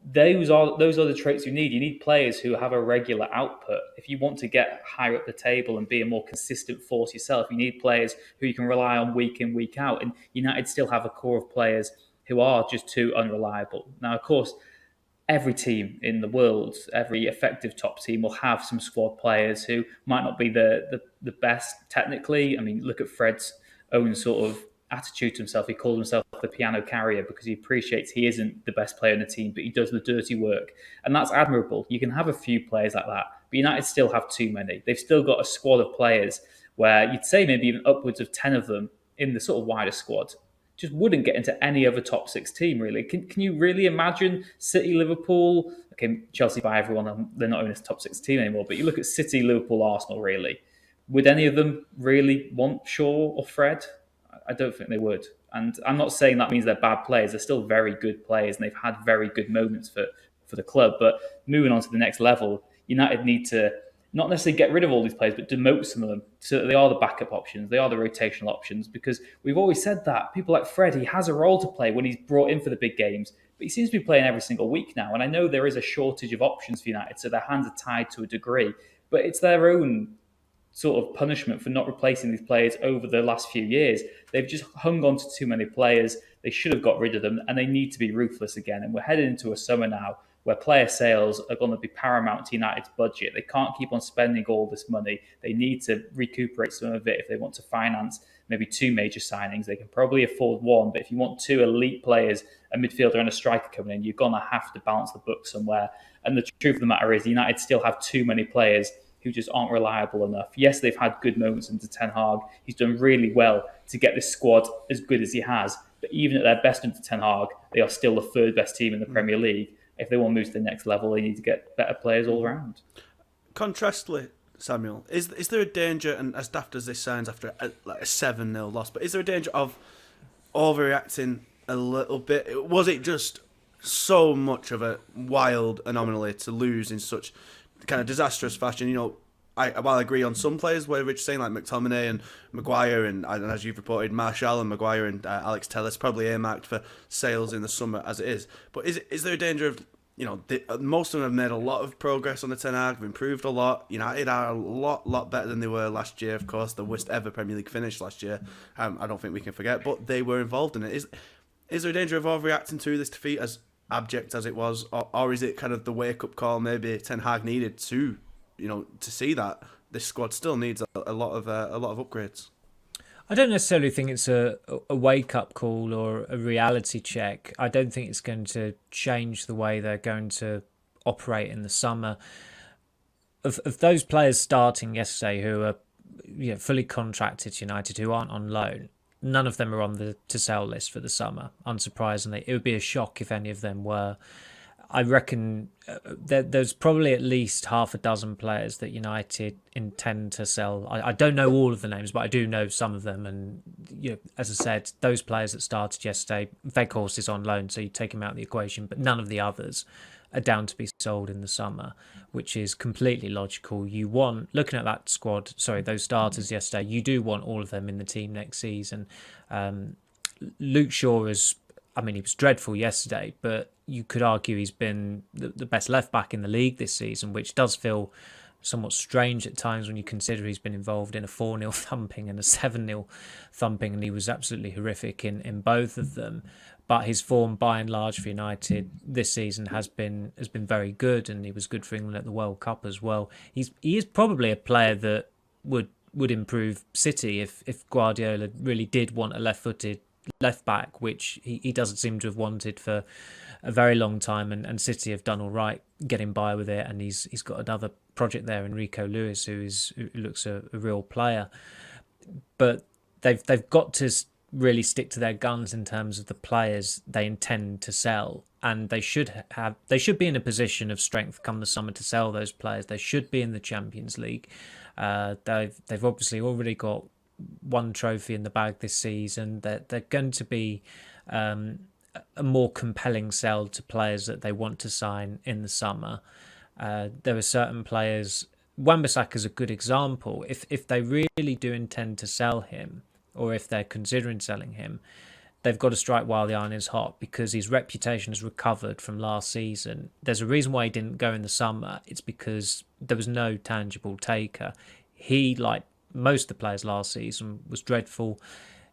those are the traits you need. You need players who have a regular output. If you want to get higher up the table and be a more consistent force yourself, you need players who you can rely on week in, week out. And United still have a core of players who are just too unreliable. Now, of course, every team in the world, every effective top team will have some squad players who might not be the best technically. I mean, look at Fred's own sort of attitude to himself. He called himself the piano carrier because he appreciates he isn't the best player in the team, but he does the dirty work. And that's admirable. You can have a few players like that, but United still have too many. They've still got a squad of players where you'd say maybe even upwards of 10 of them in the sort of wider squad just wouldn't get into any other top six team, really. Can you really imagine City, Liverpool? Okay, Chelsea by everyone, they're not even a top six team anymore, but you look at City, Liverpool, Arsenal, really. Would any of them really want Shaw or Fred? I don't think they would. And I'm not saying that means they're bad players. They're still very good players, and they've had very good moments for the club. But moving on to the next level, United need to not necessarily get rid of all these players, but demote some of them so that they are the backup options, they are the rotational options. Because we've always said that people like Fred, he has a role to play when he's brought in for the big games, but he seems to be playing every single week now. And I know there is a shortage of options for United, so their hands are tied to a degree, but it's their own sort of punishment for not replacing these players over the last few years. They've just hung on to too many players. They should have got rid of them, and they need to be ruthless again. And we're headed into a summer now where player sales are going to be paramount to United's budget. They can't keep on spending all this money. They need to recuperate some of it if they want to finance maybe two major signings. They can probably afford one, but if you want two elite players, a midfielder and a striker coming in, you're going to have to balance the book somewhere. And the truth of the matter is United still have too many players who just aren't reliable enough. Yes, they've had good moments under Ten Hag. He's done really well to get this squad as good as he has. But even at their best under Ten Hag, they are still the third best team in the Premier League. If they want to move to the next level, they need to get better players all around. Contrastly, Samuel, is there a danger, and as daft as this sounds after a 7-0 loss, but is there a danger of overreacting a little bit? Was it just so much of a wild anomaly to lose in such kind of disastrous fashion? While I agree on some players, where Rich saying like McTominay and Maguire, and as you've reported, Martial and Maguire and Alex Telles probably earmarked for sales in the summer as it is. But is there a danger of, most of them have made a lot of progress on the Ten Hag, have improved a lot. United are a lot better than they were last year. Of course, the worst ever Premier League finish last year. I don't think we can forget, but they were involved in it. Is there a danger of overreacting to this defeat, as abject as it was, or is it kind of the wake up call maybe Ten Hag needed to see that this squad still needs a lot of upgrades? I don't necessarily think it's a wake-up call or a reality check. I don't think it's going to change the way they're going to operate in the summer. Of those players starting yesterday who are fully contracted to United, who aren't on loan, none of them are on the to-sell list for the summer, unsurprisingly. It would be a shock if any of them were. I reckon there's probably at least half a dozen players that United intend to sell. I don't know all of the names, but I do know some of them. And as I said, those players that started yesterday, Weghorst is on loan, so you take him out of the equation, but none of the others are down to be sold in the summer, which is completely logical. You want, looking at that squad, those starters yesterday, you do want all of them in the team next season. Luke Shaw he was dreadful yesterday, but you could argue he's been the best left back in the league this season, which does feel somewhat strange at times when you consider he's been involved in a 4-0 thumping and a 7-0 thumping, and he was absolutely horrific in both of them. But his form, by and large, for United this season has been very good, and he was good for England at the World Cup as well. He is probably a player that would improve City if Guardiola really did want a left-footed left back, which he doesn't seem to have wanted for a very long time, and City have done all right getting by with it, and he's got another project there, Enrico Lewis, who looks a real player. But they've got to really stick to their guns in terms of the players they intend to sell, and they should be in a position of strength come the summer to sell those players. They should be in the Champions League. They've obviously already got one trophy in the bag this season. They're going to be a more compelling sell to players that they want to sign in the summer. There are certain players, Wan-Bissaka is a good example. If they really do intend to sell him, or if they're considering selling him, they've got to strike while the iron is hot, because his reputation has recovered from last season. There's a reason why he didn't go in the summer. It's because there was no tangible taker. He, like most of the players last season, was dreadful.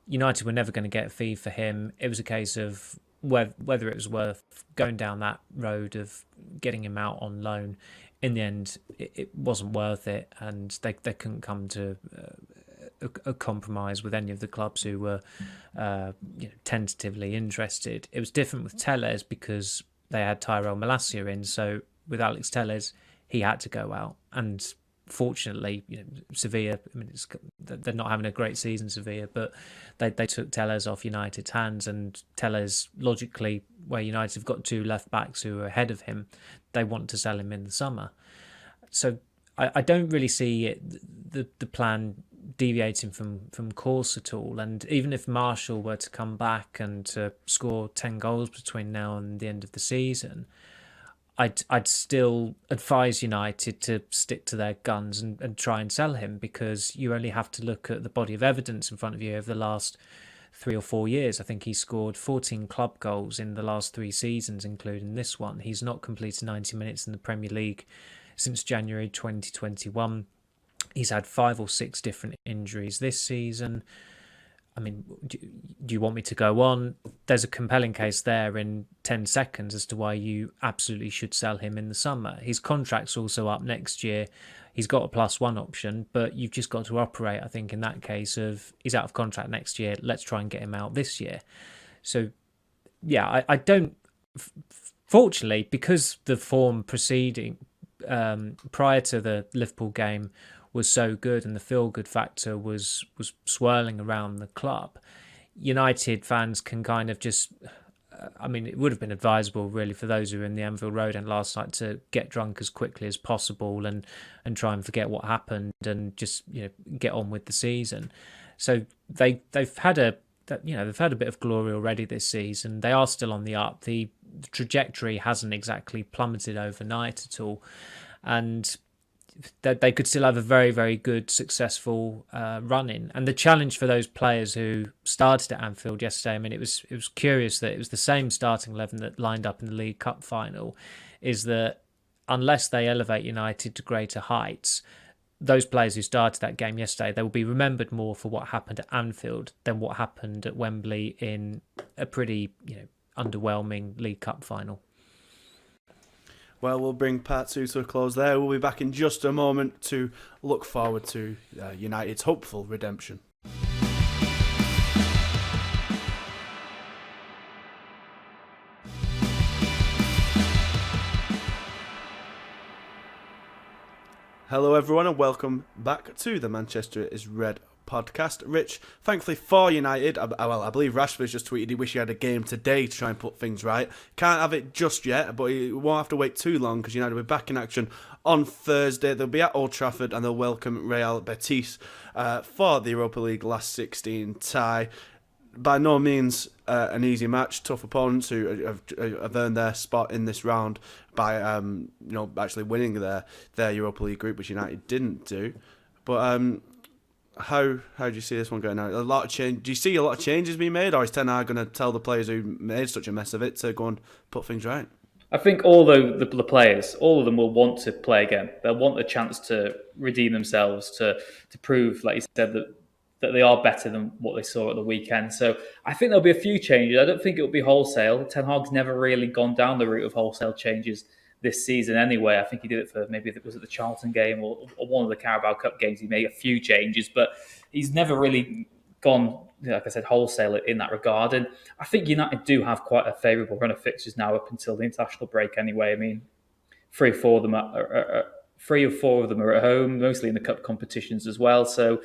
United were never going to get a fee for him. It was a case of whether it was worth going down that road of getting him out on loan. In the end, it wasn't worth it, and they couldn't come to a compromise with any of the clubs who were tentatively interested. It was different with Telles because they had Tyrell Malacia in, so with Alex Telles, he had to go out, and fortunately, Sevilla, they're not having a great season, Sevilla, but they took Tellez off United's hands, and Tellez, logically, where United have got two left backs who are ahead of him, they want to sell him in the summer. So I don't really see the plan deviating from course at all. And even if Marshall were to come back and to score 10 goals between now and the end of the season, I'd still advise United to stick to their guns and try and sell him, because you only have to look at the body of evidence in front of you over the last 3 or 4 years. I think he scored 14 club goals in the last 3 seasons, including this one. He's not completed 90 minutes in the Premier League since January 2021. He's had 5 or 6 different injuries this season. I mean, do you want me to go on? There's a compelling case there in 10 seconds as to why you absolutely should sell him in the summer. His contract's also up next year. He's got a +1 option, but you've just got to operate, I think, in that case of he's out of contract next year. Let's try and get him out this year. So, yeah, I don't... Fortunately, because the form proceeding prior to the Liverpool game was so good and the feel-good factor was swirling around the club, United fans can kind of just... I mean, it would have been advisable, really, for those who were in the Anfield Road end last night to get drunk as quickly as possible and try and forget what happened and just get on with the season. So they've had a bit of glory already this season. They are still on the up. The trajectory hasn't exactly plummeted overnight at all, and that they could still have a very, very good, successful run-in. And the challenge for those players who started at Anfield yesterday, I mean, it was curious that it was the same starting 11 that lined up in the League Cup final, is that unless they elevate United to greater heights, those players who started that game yesterday, they will be remembered more for what happened at Anfield than what happened at Wembley in a pretty underwhelming League Cup final. Well, we'll bring part 2 to a close there. We'll be back in just a moment to look forward to United's hopeful redemption. Hello everyone and welcome back to the Manchester is Red podcast. Rich, thankfully for United, I believe Rashford's just tweeted he wished he had a game today to try and put things right. Can't have it just yet, but he won't have to wait too long because United will be back in action on Thursday. They'll be at Old Trafford and they'll welcome Real Betis for the Europa League last 16 tie. By no means an easy match. Tough opponents who have earned their spot in this round by actually winning their Europa League group, which United didn't do. But how do you see this one going out? A lot of change. Do you see a lot of changes being made, or is Ten Hag going to tell the players who made such a mess of it to go and put things right? I think all the players, all of them will want to play again. They'll want the chance to redeem themselves, to prove, like you said, that they are better than what they saw at the weekend. So I think there'll be a few changes. I don't think it'll be wholesale. Ten Hag's never really gone down the route of wholesale changes this season anyway. I think he did it for, maybe it was at the Charlton game or one of the Carabao Cup games. He made a few changes, but he's never really gone, like I said, wholesale in that regard. And I think United do have quite a favourable run of fixtures now up until the international break anyway. I mean, 3 or 4 of them are at home, mostly in the cup competitions as well. So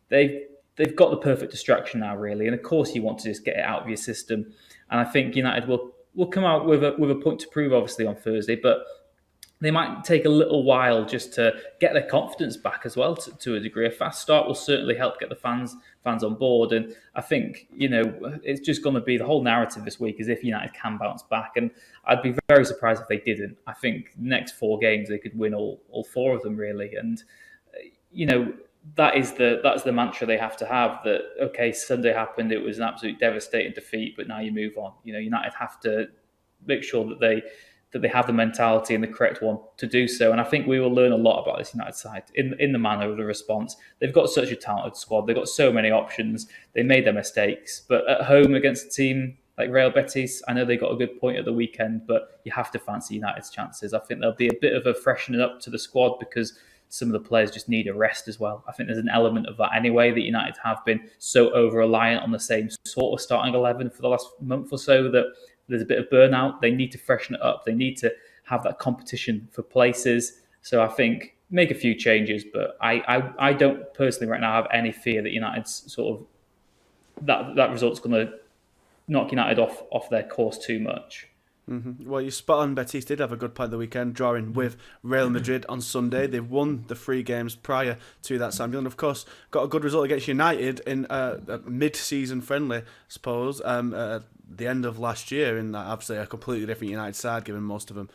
they've got the perfect distraction now, really. And of course, you want to just get it out of your system. And I think United will come out with a point to prove, obviously, on Thursday. But they might take a little while just to get their confidence back as well, to a degree. A fast start will certainly help get the fans on board. And I think, it's just going to be the whole narrative this week as if United can bounce back. And I'd be very surprised if they didn't. I think the next 4 games, they could win all 4 of them, really. And, that's the mantra they have to have, that, okay, Sunday happened, it was an absolute devastating defeat, but now you move on. United have to make sure that they have the mentality and the correct one to do so. And I think we will learn a lot about this United side in the manner of the response. They've got such a talented squad. They've got so many options. They made their mistakes. But at home against a team like Real Betis, I know they got a good point at the weekend, but you have to fancy United's chances. I think there'll be a bit of a freshening up to the squad because some of the players just need a rest as well. I think there's an element of that anyway, that United have been so over-reliant on the same sort of starting 11 for the last month or so that there's a bit of burnout. They need to freshen it up. They need to have that competition for places. So I think, make a few changes, but I don't personally right now have any fear that United's sort of that result's going to knock United off their course too much. Mm-hmm. Well, you're spot on. Betis did have a good part of the weekend, drawing with Real Madrid on Sunday. They've won the 3 games prior to that, Samuel, and of course got a good result against United in a mid-season friendly, I suppose, at the end of last year, in that obviously a completely different United side, given most of them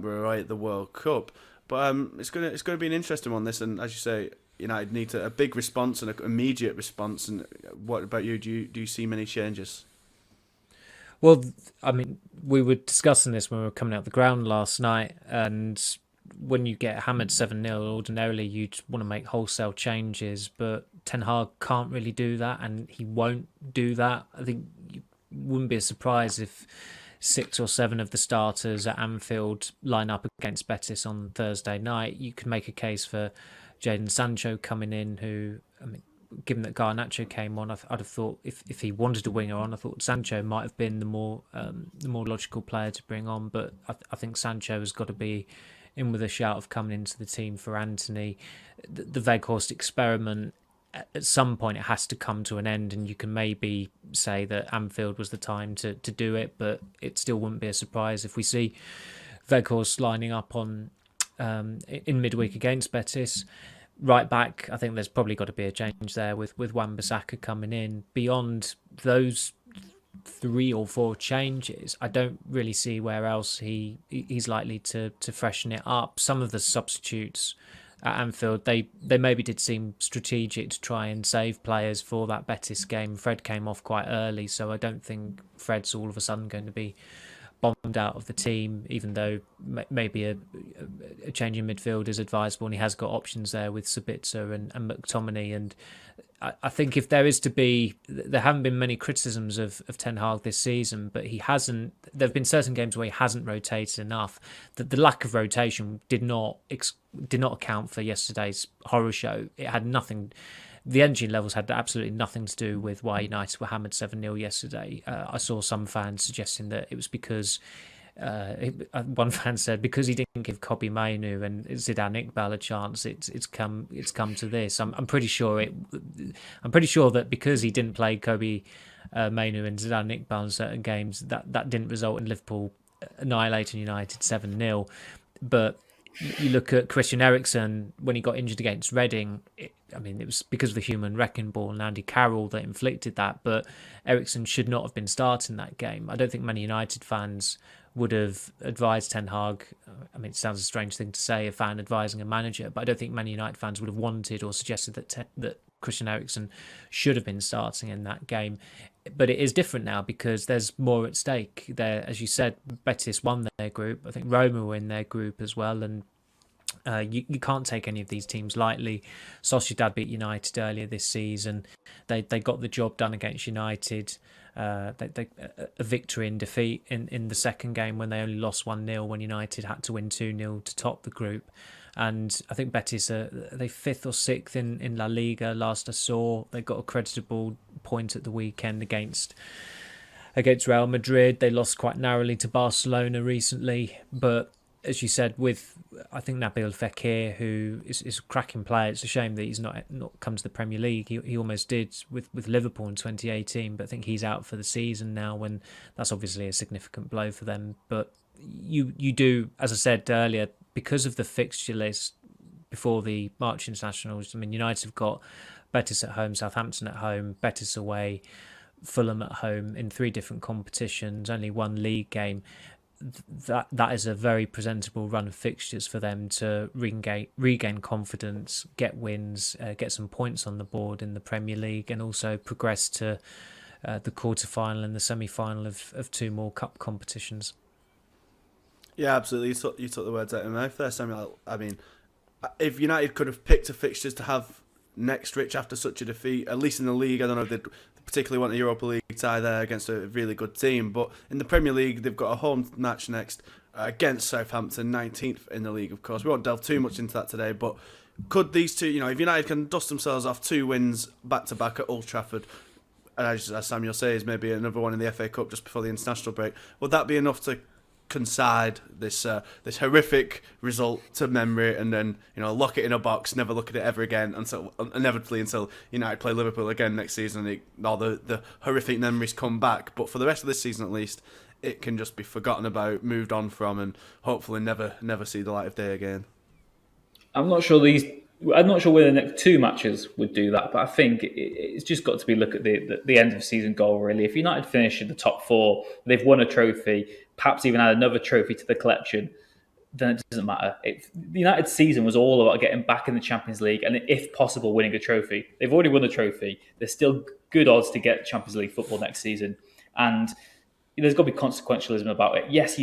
were away at the World Cup. But it's gonna be an interesting one, this, and as you say, United need a big response and an immediate response. And what about you? Do you see many changes? Well, I mean, we were discussing this when we were coming out the ground last night, and when you get hammered 7-0, ordinarily you'd want to make wholesale changes, but Ten Hag can't really do that, and he won't do that. I think you wouldn't be a surprise if 6 or 7 of the starters at Anfield line up against Betis on Thursday night. You could make a case for Jadon Sancho coming in, who, I mean, given that Garnacho came on, I'd have thought if he wanted a winger on, I thought Sancho might have been the more logical player to bring on. But I think Sancho has got to be in with a shout of coming into the team for Anthony. The Weghorst experiment, at some point it has to come to an end, and you can maybe say that Anfield was the time to do it, but it still wouldn't be a surprise if we see Weghorst lining up on in midweek against Betis. Right back, I think there's probably got to be a change there with Wan-Bissaka coming in. Beyond those 3 or 4 changes, I don't really see where else he's likely to freshen it up. Some of the substitutes at Anfield, they maybe did seem strategic to try and save players for that Betis game. Fred came off quite early, so I don't think Fred's all of a sudden going to be bombed out of the team, even though maybe a change in midfield is advisable, and he has got options there with Sabitzer and McTominay. And I think if there is to be, there haven't been many criticisms of Ten Hag this season, but he hasn't. There have been certain games where he hasn't rotated enough. That the lack of rotation did not account for yesterday's horror show. It had nothing. The energy levels had absolutely nothing to do with why United were hammered 7-0 yesterday. I saw some fans suggesting that it was because one fan said because he didn't give Kobe Mainu and Zidane Iqbal a chance, it's come to this. I'm pretty sure that because he didn't play Kobe Mainu and Zidane Iqbal in certain games, that didn't result in Liverpool annihilating United 7-0. But you look at Christian Eriksen when he got injured against Reading. It was because of the human wrecking ball and Andy Carroll that inflicted that. But Eriksen should not have been starting that game. I don't think many United fans would have advised Ten Hag. I mean, it sounds a strange thing to say, a fan advising a manager, but I don't think many United fans would have wanted or suggested that Christian Eriksen should have been starting in that game. But it is different now because there's more at stake. There, as you said, Betis won their group. I think Roma were in their group as well, and you can't take any of these teams lightly. Sociedad beat United earlier this season. They got the job done against United. A victory and defeat in the second game when they only lost 1-0 when United had to win 2-0 to top the group. And I think Betis are they 5th or 6th in La Liga last I saw. They got a creditable point at the weekend against Real Madrid. They lost quite narrowly to Barcelona recently, but as you said, with I think Nabil Fekir, who is a cracking player. It's a shame that he's not come to the Premier League. He almost did with Liverpool in 2018, but I think he's out for the season now, when that's obviously a significant blow for them. But you do, as I said earlier, because of the fixture list before the March internationals. I mean, United have got Betis at home, Southampton at home, Betis away, Fulham at home in 3 different competitions, only 1 league game. That is a very presentable run of fixtures for them to regain confidence, get wins, get some points on the board in the Premier League, and also progress to the quarter-final and the semi-final of 2 more cup competitions. Yeah, absolutely. You took the words out of my mouth there, Samuel. I mean, if United could have picked a fixtures to have next, Rich, after such a defeat, at least in the league, I don't know if they'd particularly want a Europa League tie there against a really good team, but in the Premier League, they've got a home match next against Southampton, 19th in the league, of course. We won't delve too much into that today, but could these two, if United can dust themselves off 2 wins back-to-back at Old Trafford, and as Samuel says, maybe another one in the FA Cup just before the international break, would that be enough to concede this this horrific result to memory, and then lock it in a box, never look at it ever again until United play Liverpool again next season, and all the horrific memories come back. But for the rest of this season, at least, it can just be forgotten about, moved on from, and hopefully never see the light of day again. I'm not sure whether the next two matches would do that, but I think it's just got to be look at the end of season goal, really. If United finish in the top four, they've won a trophy, perhaps even add another trophy to the collection, then it doesn't matter. The United season was all about getting back in the Champions League and, if possible, winning a trophy. They've already won the trophy. There's still good odds to get Champions League football next season. And there's got to be consequentialism about it. Yes,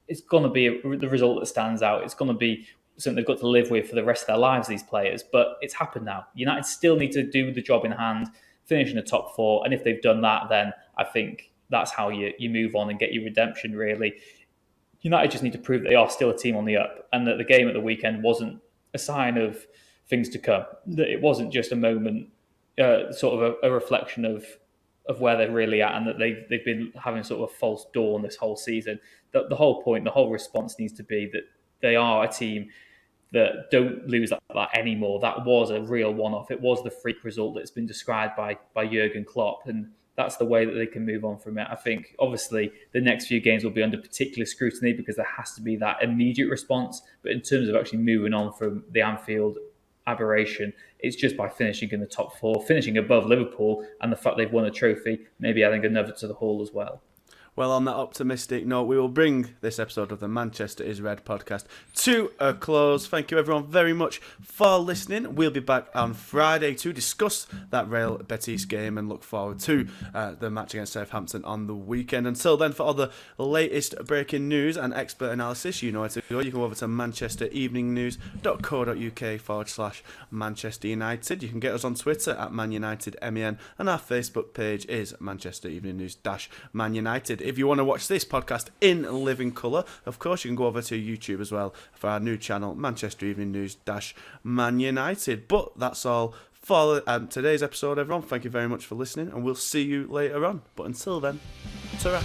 it's going to be the result that stands out. It's going to be something they've got to live with for the rest of their lives, these players. But it's happened now. United still need to do the job in hand, finish in the top four. And if they've done that, then I think that's how you move on and get your redemption, really. United just need to prove that they are still a team on the up, and that the game at the weekend wasn't a sign of things to come. That it wasn't just a moment, sort of a reflection of where they're really at, and that they've been having sort of a false dawn this whole season. The whole point, the whole response needs to be that they are a team that don't lose that anymore. That was a real one-off. It was the freak result that's been described by Jurgen Klopp, and that's the way that they can move on from it. I think, obviously, the next few games will be under particular scrutiny because there has to be that immediate response. But in terms of actually moving on from the Anfield aberration, it's just by finishing in the top four, finishing above Liverpool, and the fact they've won a trophy, maybe adding another to the haul as well. Well, on that optimistic note, we will bring this episode of the Manchester is Red podcast to a close. Thank you everyone very much for listening. We'll be back on Friday to discuss that Real Betis game and look forward to the match against Southampton on the weekend. Until then, for all the latest breaking news and expert analysis, you know where to go. You can go over to manchestereveningnews.co.uk/Manchester United. You can get us on Twitter at Man United MEN, and our Facebook page is Manchester Evening News-Man United. If you want to watch this podcast in living colour, of course, you can go over to YouTube as well for our new channel, Manchester Evening News-Man United. But that's all for today's episode, everyone. Thank you very much for listening, and we'll see you later on. But until then, ta-ra.